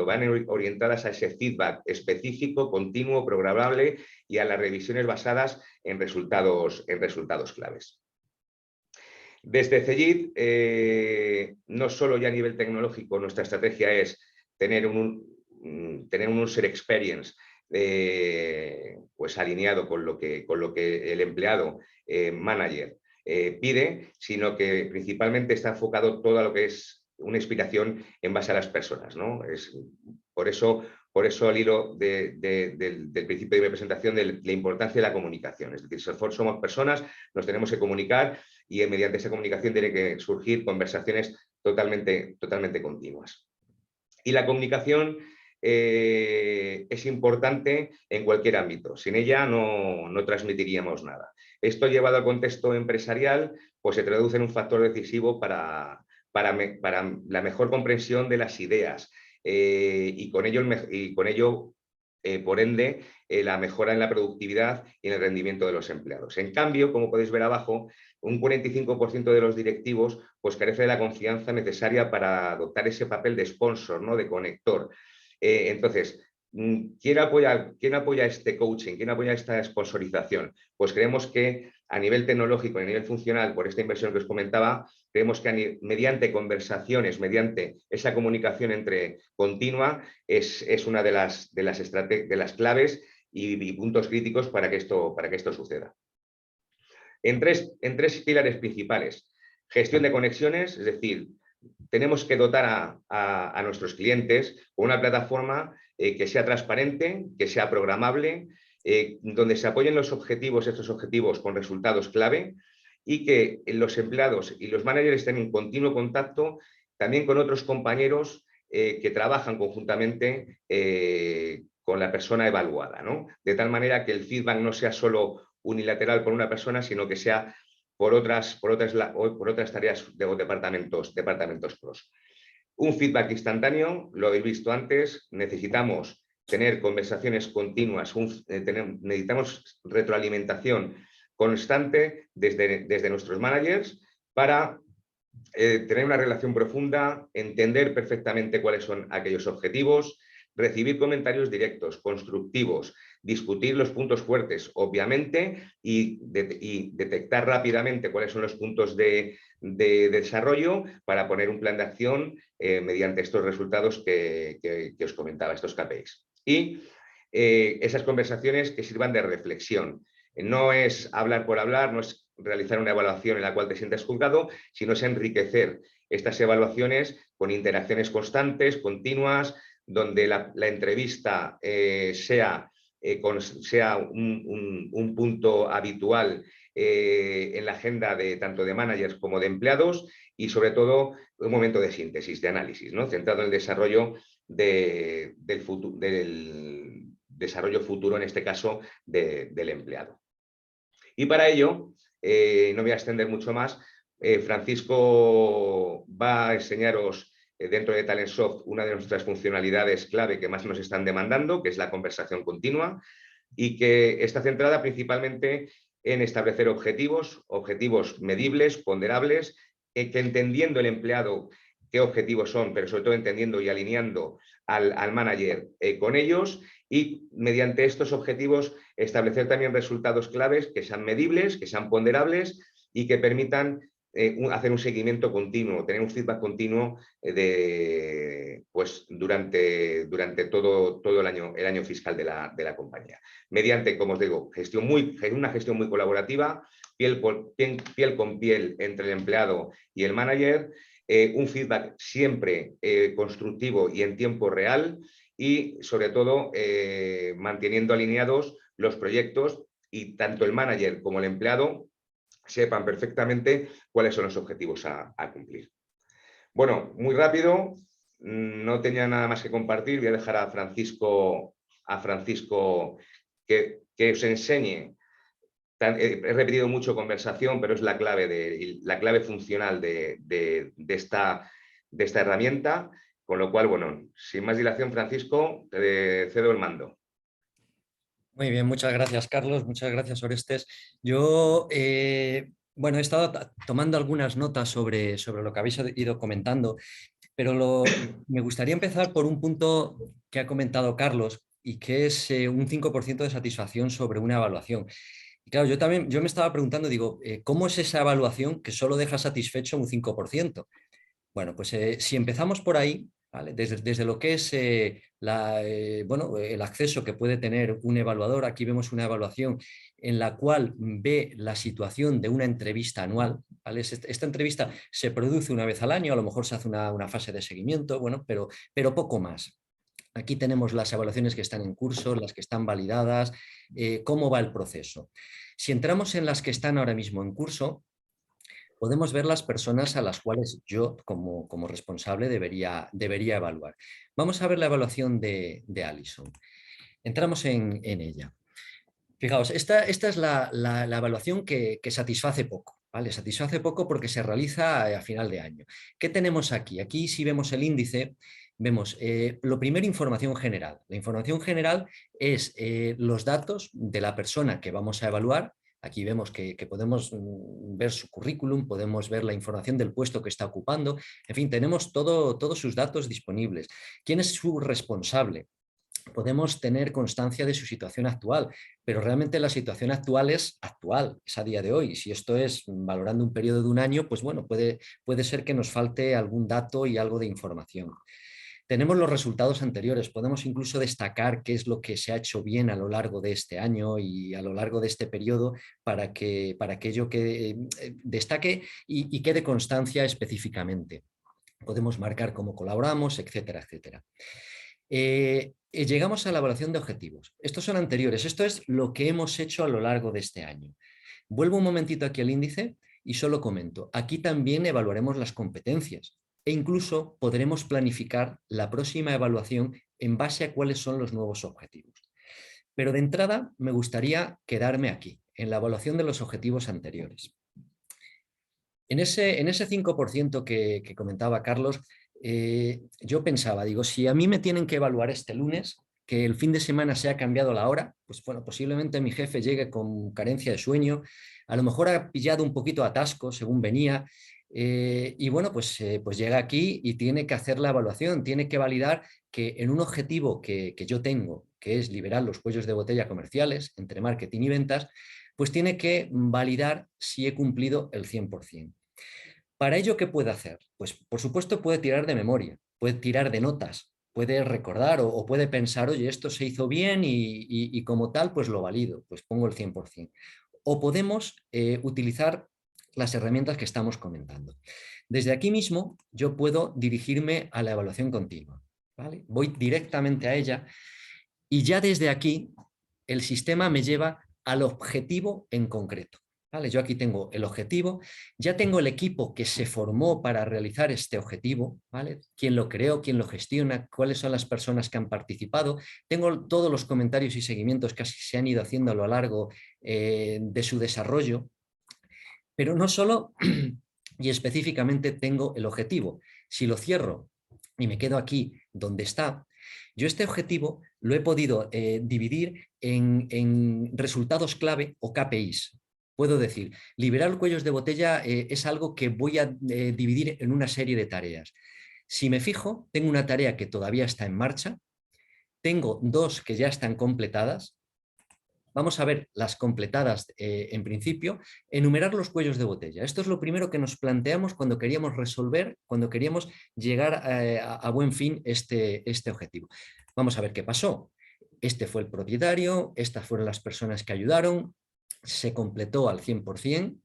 Speaker 4: van orientadas a ese feedback específico, continuo, programable y a las revisiones basadas en resultados claves. Desde CEGID, no solo ya a nivel tecnológico, nuestra estrategia es tener un user experience pues alineado con lo que el empleado manager pide, sino que principalmente está enfocado todo a lo que es una inspiración en base a las personas, ¿no? Por eso al hilo del principio de mi presentación, de la importancia de la comunicación. Es decir, somos personas, nos tenemos que comunicar y mediante esa comunicación tienen que surgir conversaciones totalmente continuas. Y la comunicación es importante en cualquier ámbito. Sin ella no transmitiríamos nada. Esto llevado al contexto empresarial, pues se traduce en un factor decisivo para la mejor comprensión de las ideas y con ello por ende, la mejora en la productividad y en el rendimiento de los empleados. En cambio, como podéis ver abajo, un 45% de los directivos pues, carece de la confianza necesaria para adoptar ese papel de sponsor, ¿no? De conector. Entonces, ¿quién apoya este coaching? ¿Quién apoya esta sponsorización? Pues creemos que a nivel tecnológico y a nivel funcional, por esta inversión que os comentaba, creemos que mediante conversaciones, mediante esa comunicación continua, es una de las claves y puntos críticos para que esto suceda. En tres pilares principales. Gestión de conexiones, es decir, tenemos que dotar a nuestros clientes con una plataforma que sea transparente, que sea programable, donde se apoyen estos objetivos con resultados clave y que los empleados y los managers estén en continuo contacto también con otros compañeros que trabajan conjuntamente con la persona evaluada, ¿no? De tal manera que el feedback no sea solo unilateral por una persona, sino que sea por otras tareas de departamentos cross. Un feedback instantáneo, lo habéis visto antes, necesitamos tener conversaciones continuas, necesitamos retroalimentación constante desde nuestros managers para tener una relación profunda, entender perfectamente cuáles son aquellos objetivos, recibir comentarios directos, constructivos, discutir los puntos fuertes, obviamente, y detectar rápidamente cuáles son los puntos de desarrollo para poner un plan de acción mediante estos resultados que os comentaba, estos KPIs. Y esas conversaciones que sirvan de reflexión. No es hablar por hablar, no es realizar una evaluación en la cual te sientes juzgado, sino es enriquecer estas evaluaciones con interacciones constantes, continuas, donde la entrevista sea un punto habitual en la agenda tanto de managers como de empleados y sobre todo un momento de síntesis, de análisis, ¿no? Centrado en el desarrollo del desarrollo futuro, en este caso, del empleado. Y para ello, no voy a extender mucho más, Francisco va a enseñaros dentro de Talentsoft una de nuestras funcionalidades clave que más nos están demandando, que es la conversación continua y que está centrada principalmente en establecer objetivos medibles, ponderables, que entendiendo el empleado qué objetivos son, pero sobre todo entendiendo y alineando al manager con ellos y mediante estos objetivos establecer también resultados claves que sean medibles, que sean ponderables y que permitan hacer un seguimiento continuo, tener un feedback continuo pues durante todo el año fiscal de la compañía. Mediante, como os digo, una gestión muy colaborativa, piel con piel entre el empleado y el manager, un feedback siempre constructivo y en tiempo real y, sobre todo, manteniendo alineados los proyectos y tanto el manager como el empleado sepan perfectamente cuáles son los objetivos a cumplir. Bueno, muy rápido, no tenía nada más que compartir, voy a dejar a Francisco que os enseñe. He repetido mucho conversación, pero es la clave funcional de esta herramienta, con lo cual, bueno, sin más dilación, Francisco, te cedo el mando.
Speaker 3: Muy bien, muchas gracias, Carlos, muchas gracias, Orestes. Yo, bueno, he estado tomando algunas notas sobre lo que habéis ido comentando, pero me gustaría empezar por un punto que ha comentado Carlos y que es un 5% de satisfacción sobre una evaluación. Y claro, yo me estaba preguntando, digo, ¿cómo es esa evaluación que solo deja satisfecho un 5%? Bueno, pues si empezamos por ahí, ¿vale? Desde lo que es bueno, el acceso que puede tener un evaluador, aquí vemos una evaluación en la cual ve la situación de una entrevista anual, ¿vale? Esta entrevista se produce una vez al año, a lo mejor se hace una fase de seguimiento, bueno, pero poco más. Aquí tenemos las evaluaciones que están en curso, las que están validadas, cómo va el proceso. Si entramos en las que están ahora mismo en curso, podemos ver las personas a las cuales yo, como responsable, debería evaluar. Vamos a ver la evaluación de Alison. Entramos en ella. Fijaos, esta es la evaluación que satisface poco, ¿vale? Satisface poco porque se realiza a final de año. ¿Qué tenemos aquí? Aquí, si vemos el índice, vemos lo primero, información general. La información general es los datos de la persona que vamos a evaluar. Aquí vemos que podemos ver su currículum, podemos ver la información del puesto que está ocupando. En fin, tenemos todos sus datos disponibles. ¿Quién es su responsable? Podemos tener constancia de su situación actual, pero realmente la situación actual, es a día de hoy. Si esto es valorando un periodo de un año, pues bueno, puede ser que nos falte algún dato y algo de información. Tenemos los resultados anteriores, podemos incluso destacar qué es lo que se ha hecho bien a lo largo de este año y a lo largo de este periodo para que ello destaque y quede constancia específicamente. Podemos marcar cómo colaboramos, etcétera, etcétera. Llegamos a la evaluación de objetivos. Estos son anteriores, esto es lo que hemos hecho a lo largo de este año. Vuelvo un momentito aquí al índice y solo comento. Aquí también evaluaremos las competencias e incluso podremos planificar la próxima evaluación en base a cuáles son los nuevos objetivos. Pero de entrada me gustaría quedarme aquí, en la evaluación de los objetivos anteriores. En ese 5% que comentaba Carlos, yo pensaba, digo, si a mí me tienen que evaluar este lunes, que el fin de semana se ha cambiado la hora, pues bueno, posiblemente mi jefe llegue con carencia de sueño, a lo mejor ha pillado un poquito atasco según venía, y bueno, pues llega aquí y tiene que hacer la evaluación, tiene que validar que en un objetivo que yo tengo, que es liberar los cuellos de botella comerciales entre marketing y ventas, pues tiene que validar si he cumplido el 100%. ¿Para ello qué puede hacer? Pues por supuesto puede tirar de memoria, puede tirar de notas, puede recordar o puede pensar, oye, esto se hizo bien y como tal, pues lo valido, pues pongo el 100%. O podemos utilizar las herramientas que estamos comentando. Desde aquí mismo yo puedo dirigirme a la evaluación continua, ¿vale? Voy directamente a ella y ya desde aquí el sistema me lleva al objetivo en concreto. ¿Vale? Yo aquí tengo el objetivo, ya tengo el equipo que se formó para realizar este objetivo, ¿vale? Quién lo creó, quién lo gestiona, cuáles son las personas que han participado, tengo todos los comentarios y seguimientos que se han ido haciendo a lo largo de su desarrollo, pero no solo y específicamente tengo el objetivo. Si lo cierro y me quedo aquí donde está, yo este objetivo lo he podido dividir en resultados clave o KPIs. Puedo decir, liberar cuellos de botella es algo que voy a dividir en una serie de tareas. Si me fijo, tengo una tarea que todavía está en marcha, tengo 2 que ya están completadas. Vamos a ver las completadas en principio, enumerar los cuellos de botella. Esto es lo primero que nos planteamos cuando queríamos resolver, cuando queríamos llegar a buen fin este objetivo. Vamos a ver qué pasó. Este fue el propietario, estas fueron las personas que ayudaron, se completó al 100%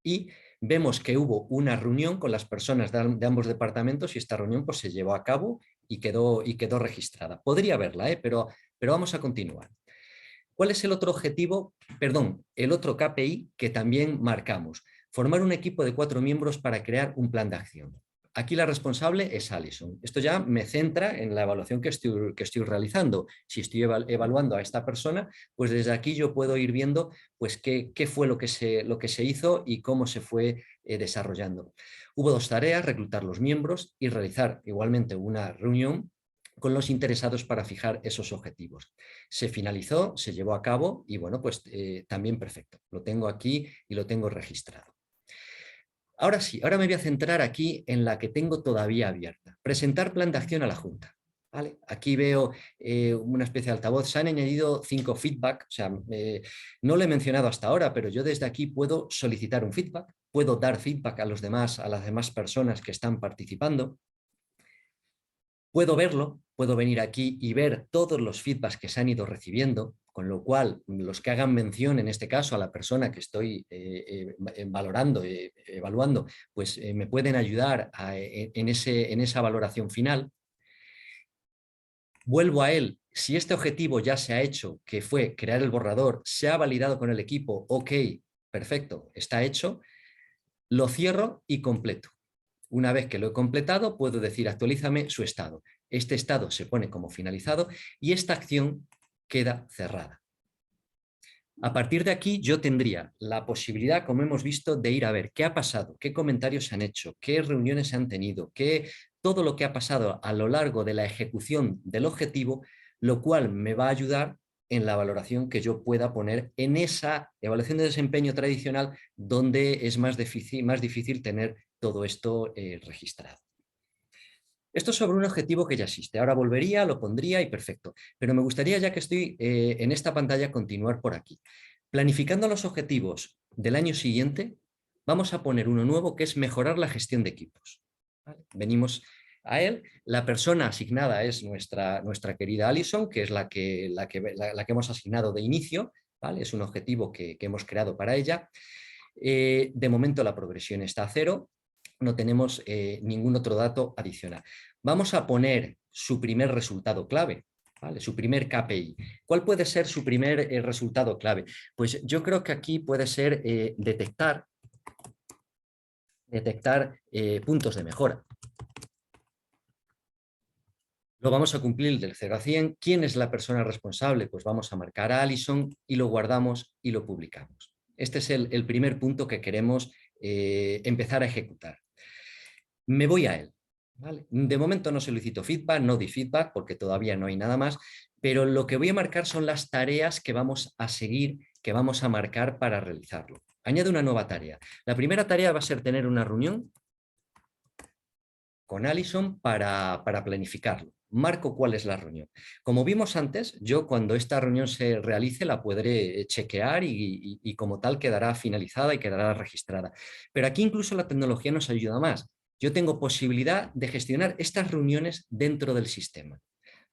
Speaker 3: y vemos que hubo una reunión con las personas de ambos departamentos y esta reunión pues, se llevó a cabo y quedó registrada. Podría verla, pero vamos a continuar. ¿Cuál es el otro objetivo? Perdón, el otro KPI que también marcamos. Formar un equipo de 4 miembros para crear un plan de acción. Aquí la responsable es Alison. Esto ya me centra en la evaluación que estoy realizando. Si estoy evaluando a esta persona, pues desde aquí yo puedo ir viendo pues, qué fue lo que se hizo y cómo se fue desarrollando. Hubo 2 tareas, reclutar los miembros y realizar igualmente una reunión con los interesados para fijar esos objetivos. Se finalizó, se llevó a cabo y bueno, pues también perfecto. Lo tengo aquí y lo tengo registrado. Ahora sí, ahora me voy a centrar aquí en la que tengo todavía abierta. Presentar plan de acción a la Junta. ¿Vale? Aquí veo una especie de altavoz. Se han añadido 5 feedback. O sea, no lo he mencionado hasta ahora, pero yo desde aquí puedo solicitar un feedback, puedo dar feedback a las demás personas que están participando. Puedo verlo, puedo venir aquí y ver todos los feedbacks que se han ido recibiendo, con lo cual los que hagan mención, en este caso, a la persona que estoy valorando, evaluando, pues me pueden ayudar en esa valoración final. Vuelvo a él. Si este objetivo ya se ha hecho, que fue crear el borrador, se ha validado con el equipo, ok, perfecto, está hecho, lo cierro y completo. Una vez que lo he completado, puedo decir actualízame su estado. Este estado se pone como finalizado y esta acción queda cerrada. A partir de aquí yo tendría la posibilidad, como hemos visto, de ir a ver qué ha pasado, qué comentarios se han hecho, qué reuniones se han tenido, todo lo que ha pasado a lo largo de la ejecución del objetivo, lo cual me va a ayudar en la valoración que yo pueda poner en esa evaluación de desempeño tradicional donde es más difícil tener todo esto registrado. Esto es sobre un objetivo que ya existe. Ahora volvería, lo pondría y perfecto. Pero me gustaría, ya que estoy en esta pantalla, continuar por aquí. Planificando los objetivos del año siguiente, vamos a poner uno nuevo que es mejorar la gestión de equipos. ¿Vale? Venimos a él. La persona asignada es nuestra querida Alison, que es la que hemos asignado de inicio. ¿Vale? Es un objetivo que hemos creado para ella. De momento la progresión está a 0. No tenemos ningún otro dato adicional. Vamos a poner su primer resultado clave, ¿vale? Su primer KPI. ¿Cuál puede ser su primer resultado clave? Pues yo creo que aquí puede ser detectar puntos de mejora. Lo vamos a cumplir del 0 a 100. ¿Quién es la persona responsable? Pues vamos a marcar a Alison y lo guardamos y lo publicamos. Este es el primer punto que queremos empezar a ejecutar. Me voy a él. ¿Vale? De momento no solicito feedback, no di feedback porque todavía no hay nada más, pero lo que voy a marcar son las tareas que vamos a seguir, que vamos a marcar para realizarlo. Añado una nueva tarea. La primera tarea va a ser tener una reunión con Alison para planificarlo. Marco cuál es la reunión. Como vimos antes, yo cuando esta reunión se realice la podré chequear y como tal quedará finalizada y quedará registrada. Pero aquí incluso la tecnología nos ayuda más. Yo tengo posibilidad de gestionar estas reuniones dentro del sistema.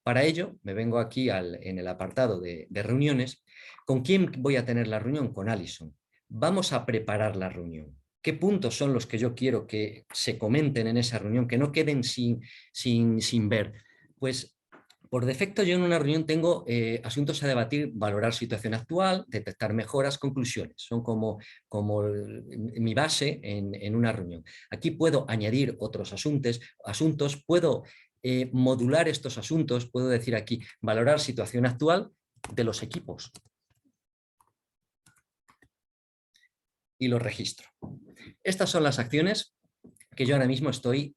Speaker 3: Para ello, me vengo aquí en el apartado de reuniones. ¿Con quién voy a tener la reunión? Con Alison. Vamos a preparar la reunión. ¿Qué puntos son los que yo quiero que se comenten en esa reunión, que no queden sin ver? Pues por defecto yo en una reunión tengo asuntos a debatir, valorar situación actual, detectar mejoras, conclusiones. Son como mi base en una reunión. Aquí puedo añadir otros asuntos, puedo modular estos asuntos, puedo decir aquí, valorar situación actual de los equipos. Y lo registro. Estas son las acciones que yo ahora mismo estoy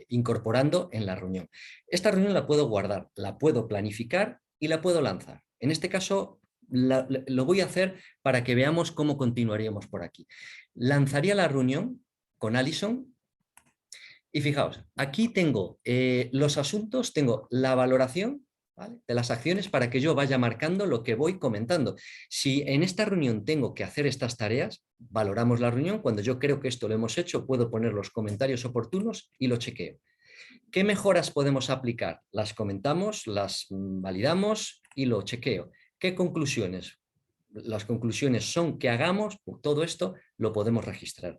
Speaker 3: incorporando en la reunión. Esta reunión la puedo guardar, la puedo planificar y la puedo lanzar. En este caso lo voy a hacer para que veamos cómo continuaríamos por aquí. Lanzaría la reunión con Alison y fijaos, aquí tengo los asuntos, tengo la valoración, ¿vale?, de las acciones para que yo vaya marcando lo que voy comentando. Si en esta reunión tengo que hacer estas tareas, valoramos la reunión. Cuando yo creo que esto lo hemos hecho, puedo poner los comentarios oportunos y lo chequeo. ¿Qué mejoras podemos aplicar? Las comentamos, las validamos y lo chequeo. ¿Qué conclusiones? Las conclusiones son que hagamos, todo esto lo podemos registrar.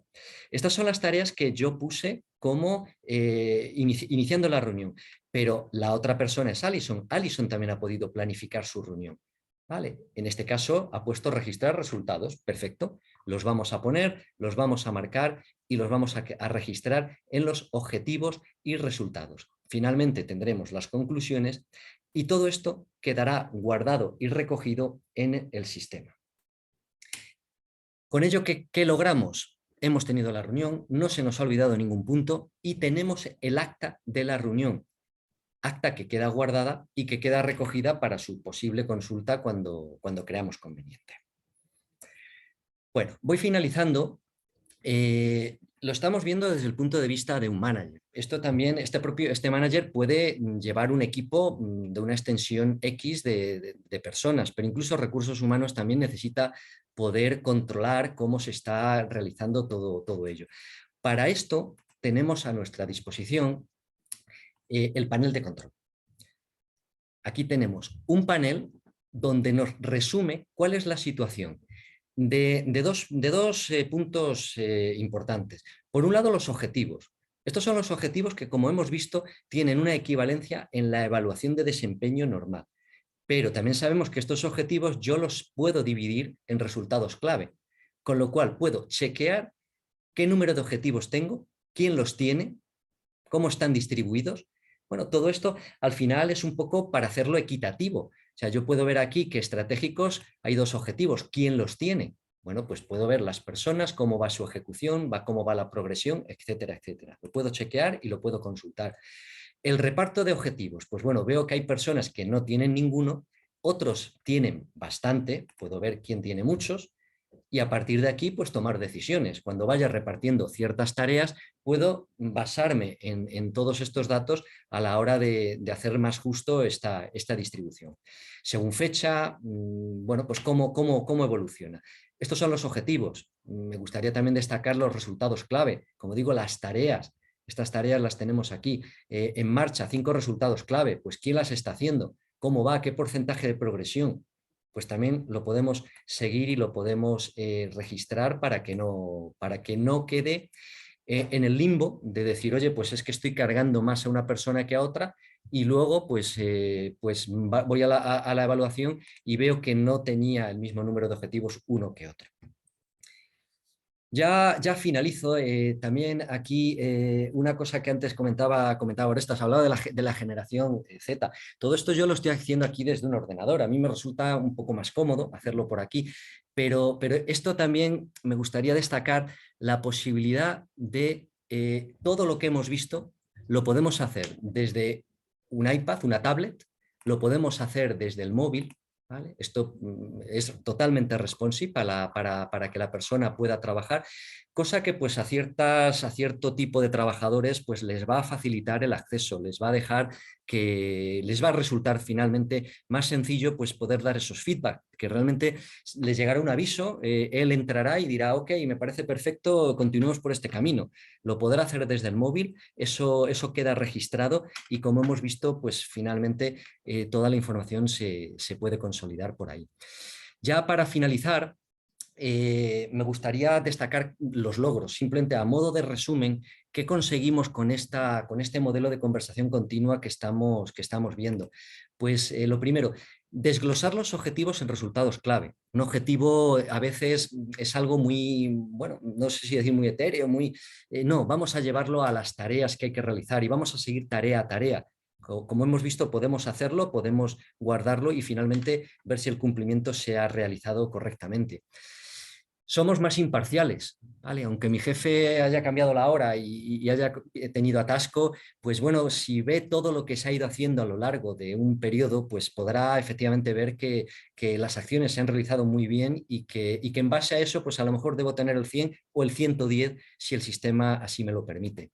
Speaker 3: Estas son las tareas que yo puse como iniciando la reunión, pero la otra persona es Alison. Alison también ha podido planificar su reunión. ¿Vale? En este caso ha puesto registrar resultados. Perfecto. Los vamos a poner, los vamos a marcar y los vamos a registrar en los objetivos y resultados. Finalmente tendremos las conclusiones y todo esto quedará guardado y recogido en el sistema. Con ello, ¿qué logramos? Hemos tenido la reunión, no se nos ha olvidado ningún punto y tenemos el acta de la reunión. Acta que queda guardada y que queda recogida para su posible consulta cuando creamos conveniente. Bueno, voy finalizando. lo estamos viendo desde el punto de vista de un manager. Esto también, este manager puede llevar un equipo de una extensión X de personas, pero incluso recursos humanos también necesita poder controlar cómo se está realizando todo ello. Para esto tenemos a nuestra disposición el panel de control. Aquí tenemos un panel donde nos resume cuál es la situación de dos puntos importantes. Por un lado, los objetivos. Estos son los objetivos que, como hemos visto, tienen una equivalencia en la evaluación de desempeño normal. Pero también sabemos que estos objetivos yo los puedo dividir en resultados clave, con lo cual puedo chequear qué número de objetivos tengo, quién los tiene, cómo están distribuidos. Bueno, todo esto al final es un poco para hacerlo equitativo. O sea, yo puedo ver aquí que estratégicos hay 2 objetivos. ¿Quién los tiene? Bueno, pues puedo ver las personas, cómo va su ejecución, cómo va la progresión, etcétera, etcétera. Lo puedo chequear y lo puedo consultar. El reparto de objetivos. Pues bueno, veo que hay personas que no tienen ninguno, otros tienen bastante, puedo ver quién tiene muchos, y a partir de aquí, pues tomar decisiones. Cuando vaya repartiendo ciertas tareas, puedo basarme en todos estos datos a la hora de hacer más justo esta distribución. Según fecha, bueno, pues cómo evoluciona. Estos son los objetivos. Me gustaría también destacar los resultados clave. Como digo, las tareas. Estas tareas las tenemos aquí. En marcha, 5 resultados clave. Pues ¿quién las está haciendo? ¿Cómo va? ¿Qué porcentaje de progresión? Pues también lo podemos seguir y lo podemos registrar para que no quede en el limbo de decir, oye, pues es que estoy cargando más a una persona que a otra y luego pues voy a la evaluación y veo que no tenía el mismo número de objetivos uno que otro. Ya finalizo. También aquí una cosa que antes comentaba Orestes, hablaba de la generación Z. Todo esto yo lo estoy haciendo aquí desde un ordenador. A mí me resulta un poco más cómodo hacerlo por aquí, pero esto también me gustaría destacar la posibilidad de todo lo que hemos visto lo podemos hacer desde un iPad, una tablet, lo podemos hacer desde el móvil. ¿Vale? Esto es totalmente responsive para que la persona pueda trabajar, cosa que pues a cierto tipo de trabajadores pues les va a facilitar el acceso, les va a resultar finalmente más sencillo pues poder dar esos feedback, que realmente les llegará un aviso, él entrará y dirá, ok, me parece perfecto, continuemos por este camino. Lo podrá hacer desde el móvil, eso queda registrado y como hemos visto, pues finalmente toda la información se puede consolidar por ahí. Ya para finalizar, me gustaría destacar los logros, simplemente a modo de resumen, qué conseguimos con este modelo de conversación continua que estamos viendo. Pues lo primero, desglosar los objetivos en resultados clave. Un objetivo a veces es algo muy, bueno, no sé si decir muy etéreo, no, vamos a llevarlo a las tareas que hay que realizar y vamos a seguir tarea a tarea. Como hemos visto, podemos hacerlo, podemos guardarlo y finalmente ver si el cumplimiento se ha realizado correctamente. Somos más imparciales, ¿vale? Aunque mi jefe haya cambiado la hora y haya tenido atasco, pues bueno, si ve todo lo que se ha ido haciendo a lo largo de un periodo, pues podrá efectivamente ver que las acciones se han realizado muy bien y que en base a eso, pues a lo mejor debo tener el 100 o el 110 si el sistema así me lo permite.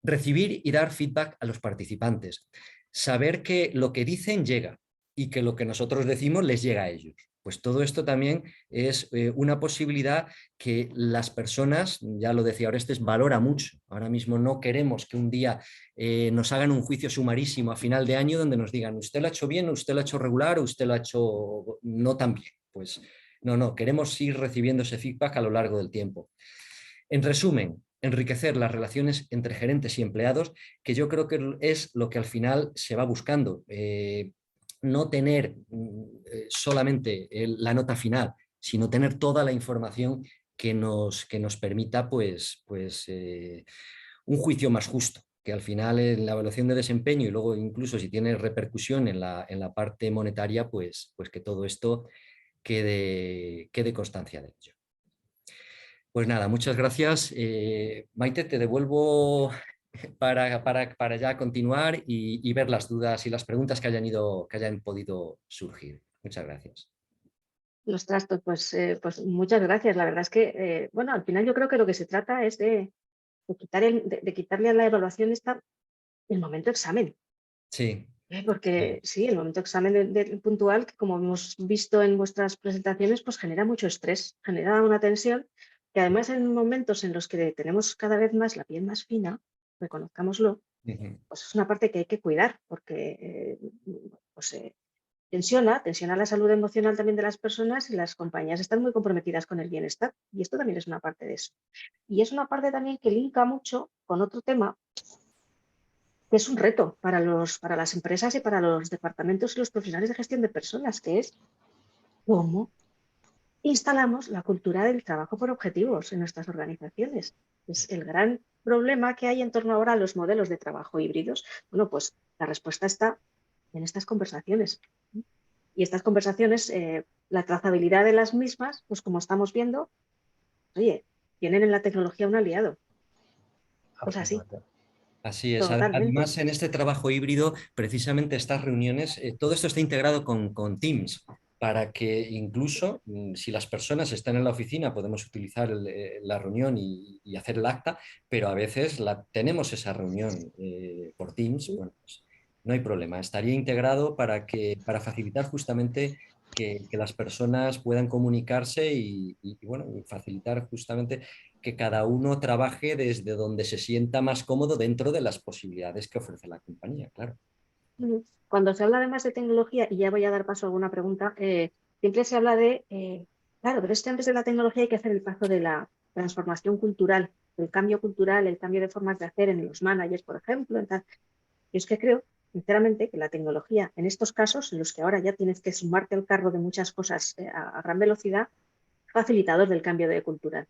Speaker 3: Recibir y dar feedback a los participantes. Saber que lo que dicen llega y que lo que nosotros decimos les llega a ellos. Pues todo esto también es una posibilidad que las personas, ya lo decía Orestes, valora mucho. Ahora mismo no queremos que un día nos hagan un juicio sumarísimo a final de año donde nos digan usted lo ha hecho bien, usted lo ha hecho regular, usted lo ha hecho no tan bien. Pues no, queremos ir recibiendo ese feedback a lo largo del tiempo. En resumen, enriquecer las relaciones entre gerentes y empleados, que yo creo que es lo que al final se va buscando. No tener solamente la nota final, sino tener toda la información que nos permita un juicio más justo, que al final en la evaluación de desempeño y luego incluso si tiene repercusión en la parte monetaria, pues que todo esto quede constancia de ello. Pues nada, muchas gracias. Maite, te devuelvo para ya continuar y ver las dudas y las preguntas que hayan podido surgir. Muchas gracias.
Speaker 1: Los trastos, pues muchas gracias. La verdad es que, bueno, al final yo creo que lo que se trata es de quitarle a la evaluación el momento examen.
Speaker 3: Sí,
Speaker 1: Porque sí, el momento examen puntual, que como hemos visto en vuestras presentaciones, pues genera mucho estrés, genera una tensión, que además en momentos en los que tenemos cada vez más la piel más fina, reconozcámoslo,
Speaker 3: ujú,
Speaker 1: pues es una parte que hay que cuidar, porque pues, tensiona la salud emocional también de las personas y las compañías están muy comprometidas con el bienestar. Y esto también es una parte de eso. Y es una parte también que linka mucho con otro tema que es un reto para las empresas y para los departamentos y los profesionales de gestión de personas, que es cómo instalamos la cultura del trabajo por objetivos en nuestras organizaciones. Es el gran problema que hay en torno ahora a los modelos de trabajo híbridos. Bueno, pues la respuesta está en estas conversaciones. Y estas conversaciones, la trazabilidad de las mismas, pues como estamos viendo, oye, tienen en la tecnología un aliado. Pues así,
Speaker 2: absolutamente.
Speaker 3: así es.
Speaker 1: totalmente.
Speaker 3: Además, en este trabajo híbrido, precisamente estas reuniones, todo esto está integrado con Teams, para que incluso si las personas están en la oficina, podemos utilizar la reunión y hacer el acta, pero a veces tenemos esa reunión por Teams, bueno, pues no hay problema. Estaría integrado para facilitar justamente que las personas puedan comunicarse bueno, y facilitar justamente que cada uno trabaje desde donde se sienta más cómodo dentro de las posibilidades que ofrece la compañía, claro.
Speaker 1: Cuando se habla además de tecnología, y ya voy a dar paso a alguna pregunta, siempre se habla claro, pero antes de la tecnología hay que hacer el paso de la transformación cultural, el cambio cultural, el cambio de formas de hacer en los managers, por ejemplo. Yo es que creo, sinceramente, que la tecnología, en estos casos, en los que ahora ya tienes que sumarte al carro de muchas cosas a gran velocidad, facilitador del cambio de cultural.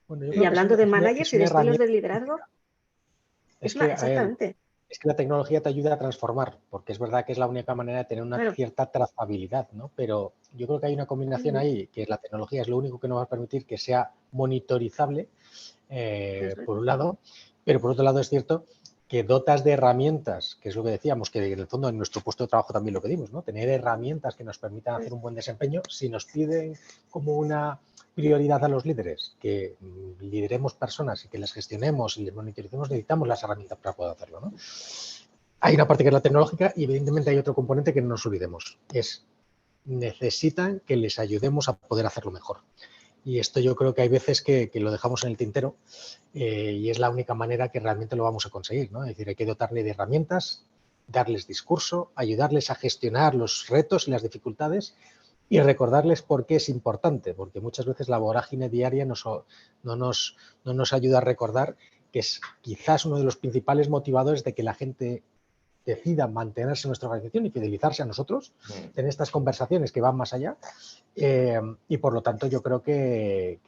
Speaker 2: Bueno, yo
Speaker 1: Y
Speaker 2: creo que
Speaker 1: hablando de
Speaker 2: es
Speaker 1: managers y de
Speaker 2: una
Speaker 1: estilos
Speaker 2: herramienta.
Speaker 1: de liderazgo,
Speaker 2: Es que, a ver,
Speaker 1: exactamente,
Speaker 2: es que la tecnología te ayuda a transformar, porque es verdad que es la única manera de tener una
Speaker 1: claro.
Speaker 2: cierta trazabilidad, ¿no? Pero yo creo que hay una combinación ahí, que la tecnología es lo único que nos va a permitir que sea monitorizable,
Speaker 1: Eso es.
Speaker 2: por un lado, pero por otro lado es cierto que dotas de herramientas, que es lo que decíamos, que en el fondo en nuestro puesto de trabajo también lo pedimos, ¿no? Tener herramientas que nos permitan hacer un buen desempeño. Si nos piden como una prioridad a los líderes, que lideremos personas y que las gestionemos y les monitoricemos, necesitamos las herramientas para poder hacerlo, ¿no? Hay una parte que es la tecnológica y evidentemente hay otro componente que no nos olvidemos, necesitan que les ayudemos a poder hacerlo mejor. Y esto yo creo que hay veces que lo dejamos en el tintero y es la única manera que realmente lo vamos a conseguir, ¿no? Es decir, hay que dotarle de herramientas, darles discurso, ayudarles a gestionar los retos y las dificultades y recordarles por qué es importante, porque muchas veces la vorágine diaria no nos ayuda a recordar que es quizás uno de los principales motivadores de que la gente decida mantenerse en nuestra organización y fidelizarse a nosotros en estas conversaciones que van más allá. Y por lo tanto yo creo que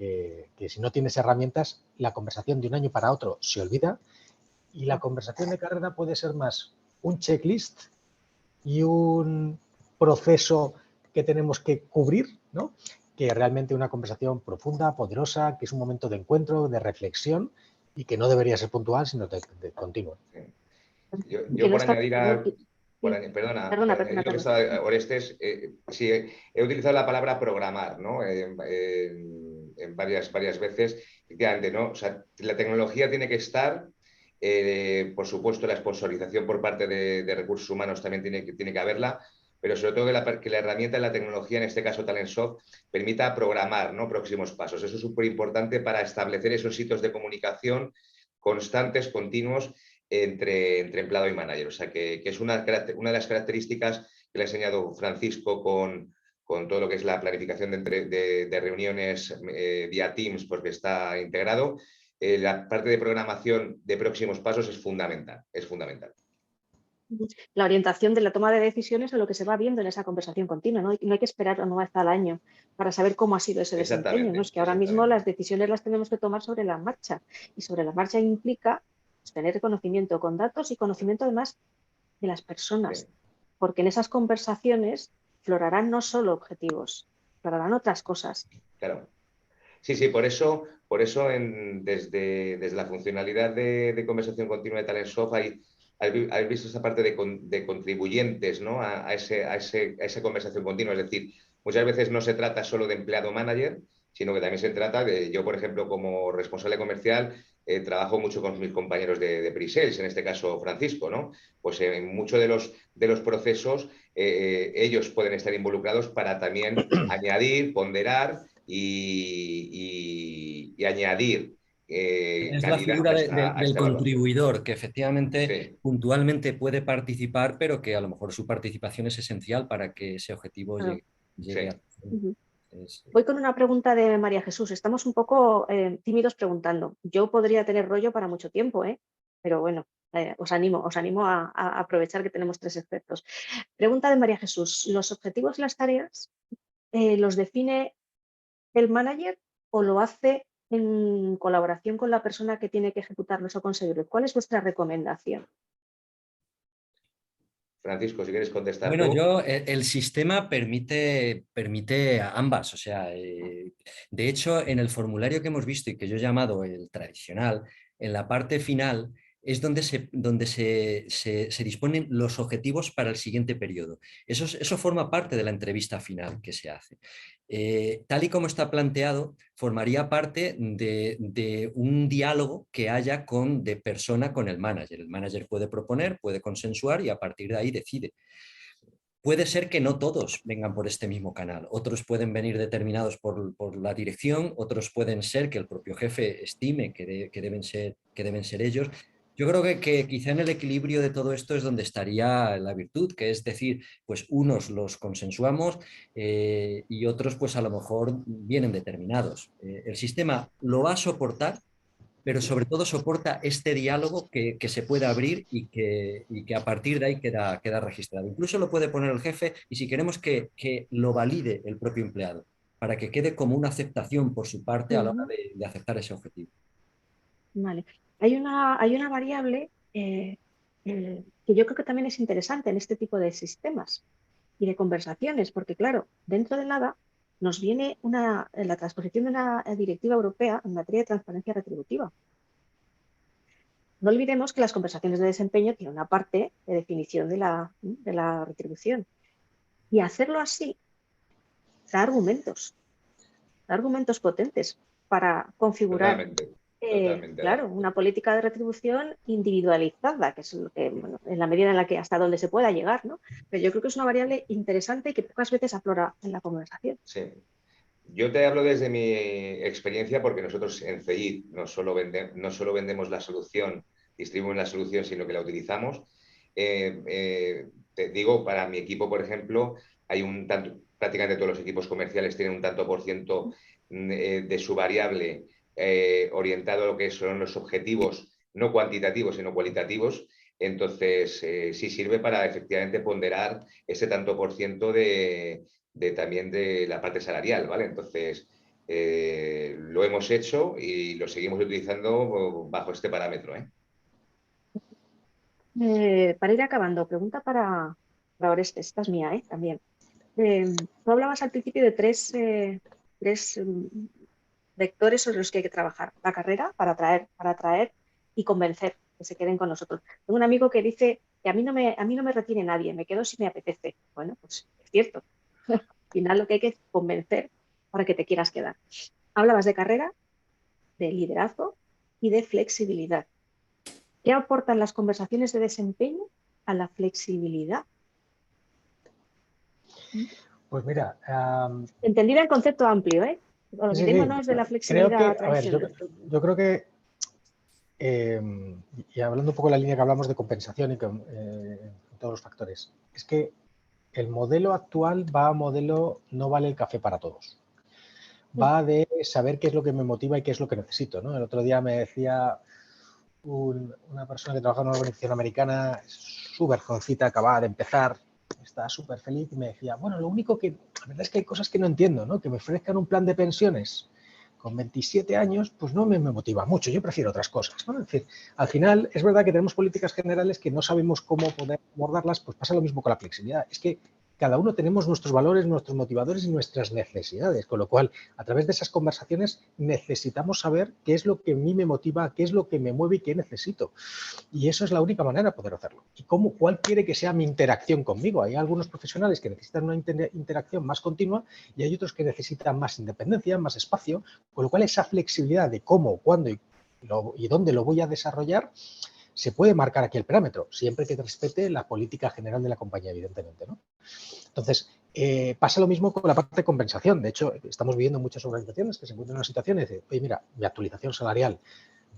Speaker 2: si no tienes herramientas, la conversación de un año para otro se olvida y la conversación de carrera puede ser más un checklist y un proceso que tenemos que cubrir, ¿no? Que realmente una conversación profunda, poderosa, que es un momento de encuentro, de reflexión y que no debería ser puntual, sino de continuo.
Speaker 4: Yo
Speaker 1: Que no
Speaker 4: por
Speaker 1: está,
Speaker 4: añadir
Speaker 1: sí.
Speaker 4: perdona,
Speaker 1: Perdona,
Speaker 4: por añadir lo que
Speaker 1: Carlos.
Speaker 4: estaba Orestes, sí, he utilizado la palabra programar, ¿no? En varias veces, efectivamente, ¿no? O sea, la tecnología tiene que estar, por supuesto, la sponsorización por parte de recursos humanos también tiene que haberla, pero sobre todo que la herramienta de la tecnología, en este caso Talentsoft, permita programar, ¿no? Próximos pasos. Eso es súper importante para establecer esos hitos de comunicación constantes, continuos, entre empleado y manager. O sea, que es una de las características que le ha enseñado Francisco con todo lo que es la planificación de reuniones vía Teams, porque está integrado. La parte de programación de próximos pasos es fundamental. Es fundamental.
Speaker 1: La orientación de la toma de decisiones a lo que se va viendo en esa conversación continua. No hay que esperar una vez al año para saber cómo ha sido ese desempeño. ¿No?
Speaker 4: Exactamente,
Speaker 1: Es que ahora mismo
Speaker 4: exactamente.
Speaker 1: las decisiones las tenemos que tomar sobre la marcha. Y sobre la marcha implica pues, tener conocimiento con datos y conocimiento además de las
Speaker 4: Sí,
Speaker 1: personas. Porque en esas conversaciones florarán no solo objetivos, florarán otras cosas.
Speaker 4: claro. Sí, por eso desde la funcionalidad de conversación continua de Talentsoft habéis visto esa parte de contribuyentes, ¿no? a esa conversación continua. Es decir, muchas veces no se trata solo de empleado-manager, sino que también se trata de, yo por ejemplo como responsable comercial, trabajo mucho con mis compañeros de pre-sales, en este caso Francisco, ¿no? Pues en muchos de los procesos ellos pueden estar involucrados para también añadir, ponderar y añadir
Speaker 3: Es la
Speaker 4: calidad
Speaker 3: figura
Speaker 4: a
Speaker 3: del
Speaker 4: esta evaluación.
Speaker 3: contribuidor que efectivamente
Speaker 4: Sí,
Speaker 3: puntualmente puede participar, pero que a lo mejor su participación es esencial para que ese objetivo
Speaker 1: Claro.
Speaker 3: llegue a...
Speaker 4: sí.
Speaker 1: Ujú.
Speaker 3: es-
Speaker 1: Voy con una pregunta de María Jesús. Estamos un poco tímidos preguntando. Yo podría tener rollo para mucho tiempo, ¿eh? Pero bueno, os animo a aprovechar que tenemos 3 expertos. Pregunta de María Jesús. ¿Los objetivos y las tareas los define el manager o lo hace en colaboración con la persona que tiene que ejecutarlos o conseguirlos? ¿Cuál es vuestra recomendación?
Speaker 4: Francisco, si quieres contestar
Speaker 3: Bueno,
Speaker 4: tú.
Speaker 3: el sistema permite a ambas. O sea, de hecho, en el formulario que hemos visto y que yo he llamado el tradicional, en la parte final es donde se disponen los objetivos para el siguiente periodo. Eso forma parte de la entrevista final que se hace. Tal y como está planteado, formaría parte de un diálogo que haya de persona con el manager. El manager puede proponer, puede consensuar y a partir de ahí decide. Puede ser que no todos vengan por este mismo canal. Otros pueden venir determinados por la dirección, otros pueden ser que el propio jefe estime que deben ser ellos. Yo creo que quizá en el equilibrio de todo esto es donde estaría la virtud, que es decir, pues unos los consensuamos y otros pues a lo mejor vienen determinados. El sistema lo va a soportar, pero sobre todo soporta este diálogo que se puede abrir y que a partir de ahí queda registrado. Incluso lo puede poner el jefe y si queremos que lo valide el propio empleado, para que quede como una aceptación por su parte a la hora
Speaker 1: Ujú.
Speaker 3: de aceptar ese objetivo.
Speaker 1: Vale. Hay una variable que yo creo que también es interesante en este tipo de sistemas y de conversaciones, porque claro, dentro de nada nos viene la transposición de una directiva europea en materia de transparencia retributiva. No olvidemos que las conversaciones de desempeño tienen una parte de definición de la retribución. Y hacerlo así da argumentos potentes para configurar,
Speaker 4: Totalmente, totalmente de
Speaker 1: claro,
Speaker 4: acuerdo.
Speaker 1: una política de retribución individualizada, que es lo que, bueno, en la medida en la que hasta donde se pueda llegar, ¿no? Pero yo creo que es una variable interesante y que pocas veces aflora en la conversación.
Speaker 4: Sí. Yo te hablo desde mi experiencia porque nosotros en CEID no solo vendemos la solución, distribuimos la solución, sino que la utilizamos. Te digo, para mi equipo, por ejemplo, hay un tanto, prácticamente todos los equipos comerciales tienen un tanto por ciento de su variable orientado a lo que son los objetivos, no cuantitativos, sino cualitativos. Entonces, sí sirve para efectivamente ponderar ese tanto por ciento también de la parte salarial, ¿vale? Entonces, lo hemos hecho y lo seguimos utilizando bajo este parámetro, ¿eh?
Speaker 1: Para ir acabando, pregunta para Orestes, esta es mía, también. Tú hablabas al principio de tres vectores sobre los que hay que trabajar. La carrera para atraer y convencer que se queden con nosotros. Tengo un amigo que dice que a mí no me retiene nadie, me quedo si me apetece. Bueno, pues es cierto. Al final lo que hay que es convencer para que te quieras quedar. Hablabas de carrera, de liderazgo y de flexibilidad. ¿Qué aportan las conversaciones de desempeño a la flexibilidad?
Speaker 2: Pues mira,
Speaker 1: Entendida en concepto amplio, ¿eh?
Speaker 2: sí, sí,
Speaker 1: Olvidémonos de la
Speaker 2: creo que,
Speaker 1: flexibilidad
Speaker 2: a ver,
Speaker 1: tradicional.
Speaker 2: yo creo que, y hablando un poco de la línea que hablamos de compensación y con todos los factores, es que el modelo actual va a modelo no vale el café para todos. Va de saber qué es lo que me motiva y qué es lo que necesito, ¿no? El otro día me decía una persona que trabaja en una organización americana, súper jovencita, acababa de empezar, estaba súper feliz y me decía, bueno, lo único que, la verdad es que hay cosas que no entiendo, ¿no? Que me ofrezcan un plan de pensiones con 27 años, pues no me motiva mucho, yo prefiero otras cosas, ¿no? Es decir, al final es verdad que tenemos políticas generales que no sabemos cómo poder abordarlas, pues pasa lo mismo con la flexibilidad. Es que cada uno tenemos nuestros valores, nuestros motivadores y nuestras necesidades, con lo cual, a través de esas conversaciones necesitamos saber qué es lo que a mí me motiva, qué es lo que me mueve y qué necesito. Y eso es la única manera de poder hacerlo. ¿Y cuál quiere que sea mi interacción conmigo? Hay algunos profesionales que necesitan una interacción más continua y hay otros que necesitan más independencia, más espacio, con lo cual esa flexibilidad de cómo, cuándo y dónde lo voy a desarrollar se puede marcar aquí el parámetro, siempre que respete la política general de la compañía, evidentemente, ¿no? Entonces, pasa lo mismo con la parte de compensación. De hecho, estamos viviendo muchas organizaciones que se encuentran en una situación de, oye, mira, mi actualización salarial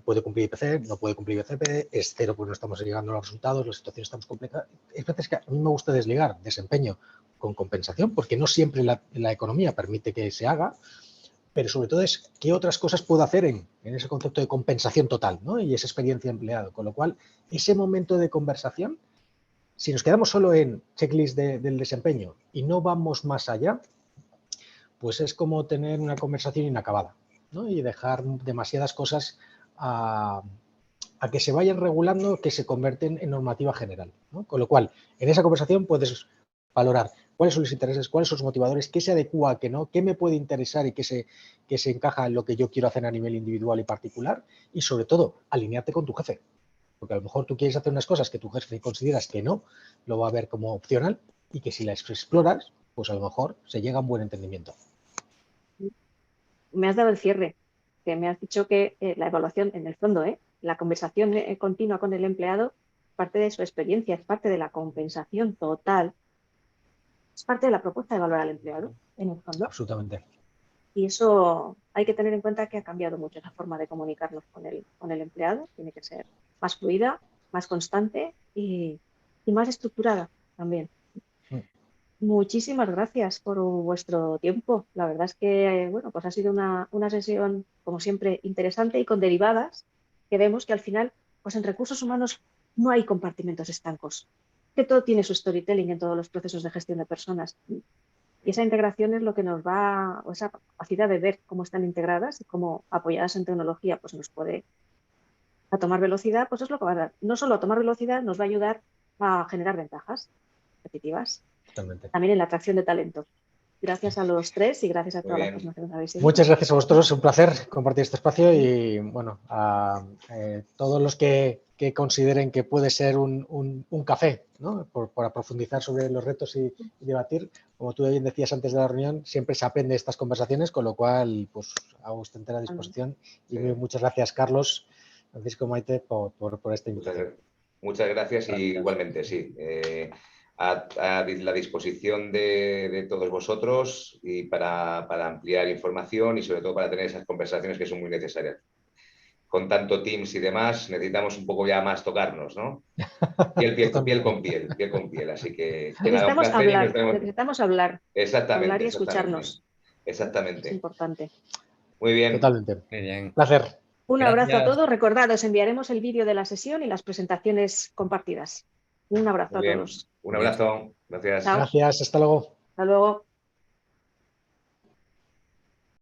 Speaker 2: puede cumplir IPC, no puede cumplir IPC, es cero porque no estamos llegando a los resultados, la situación está más compleja. Es veces que a mí me gusta desligar desempeño con compensación, porque no siempre la economía permite que se haga, pero sobre todo es qué otras cosas puedo hacer en ese concepto de compensación total, ¿no? Y esa experiencia de empleado. Con lo cual, ese momento de conversación, si nos quedamos solo en checklist del desempeño y no vamos más allá, pues es como tener una conversación inacabada, ¿no? Y dejar demasiadas cosas a que se vayan regulando, que se convierten en normativa general, ¿no? Con lo cual, en esa conversación puedes valorar cuáles son los intereses, cuáles son los motivadores, qué se adecua, qué no, qué me puede interesar y qué se encaja en lo que yo quiero hacer a nivel individual y particular, y sobre todo, alinearte con tu jefe. Porque a lo mejor tú quieres hacer unas cosas que tu jefe consideras que no, lo va a ver como opcional y que si las exploras, pues a lo mejor se llega a un buen entendimiento.
Speaker 1: Me has dado el cierre, que me has dicho que la evaluación, en el fondo, la conversación continua con el empleado, parte de su experiencia, es parte de la compensación total, es parte de la propuesta de evaluar al empleado, en el fondo.
Speaker 2: Absolutamente.
Speaker 1: Y eso hay que tener en cuenta que ha cambiado mucho esa forma de comunicarnos con el empleado. Tiene que ser más fluida, más constante y más estructurada también. Muchísimas gracias por vuestro tiempo. La verdad es que bueno, pues ha sido una sesión, como siempre, interesante y con derivadas que vemos que al final, pues en recursos humanos no hay compartimentos estancos, que todo tiene su storytelling en todos los procesos de gestión de personas. Y esa integración es lo que nos va, o esa capacidad de ver cómo están integradas y cómo apoyadas en tecnología, pues nos puede a tomar velocidad, pues es lo que va a dar. No solo a tomar velocidad, nos va a ayudar a generar ventajas competitivas.
Speaker 2: Totalmente.
Speaker 1: También en la atracción de talento. Gracias a los tres y gracias a todas las personas que nos habéis seguido.
Speaker 2: Muchas gracias a vosotros, es un placer compartir este espacio y bueno, a todos los que consideren que puede ser un café, ¿no? Para profundizar sobre los retos y debatir. Como tú bien decías antes de la reunión, siempre se aprende de estas conversaciones, con lo cual pues a vuestra entera disposición. Y muchas gracias, Carlos, Francisco, Maite, por esta invitación.
Speaker 4: Muchas gracias y igualmente, sí. A la disposición de todos vosotros y para ampliar información y sobre todo para tener esas conversaciones que son muy necesarias. Con tanto Teams y demás, necesitamos un poco ya más tocarnos, ¿no? Piel con piel. Así que nada, un placer.
Speaker 1: Necesitamos hablar.
Speaker 4: Exactamente.
Speaker 1: Hablar y escucharnos.
Speaker 4: Exactamente.
Speaker 1: Es importante.
Speaker 4: Muy bien.
Speaker 2: Totalmente.
Speaker 3: Muy bien.
Speaker 2: Placer.
Speaker 1: Un abrazo a todos. Recordad, os enviaremos el vídeo de la sesión y las presentaciones compartidas. Un abrazo a todos.
Speaker 4: Un abrazo. Gracias.
Speaker 2: Gracias. Hasta luego.
Speaker 1: Hasta luego.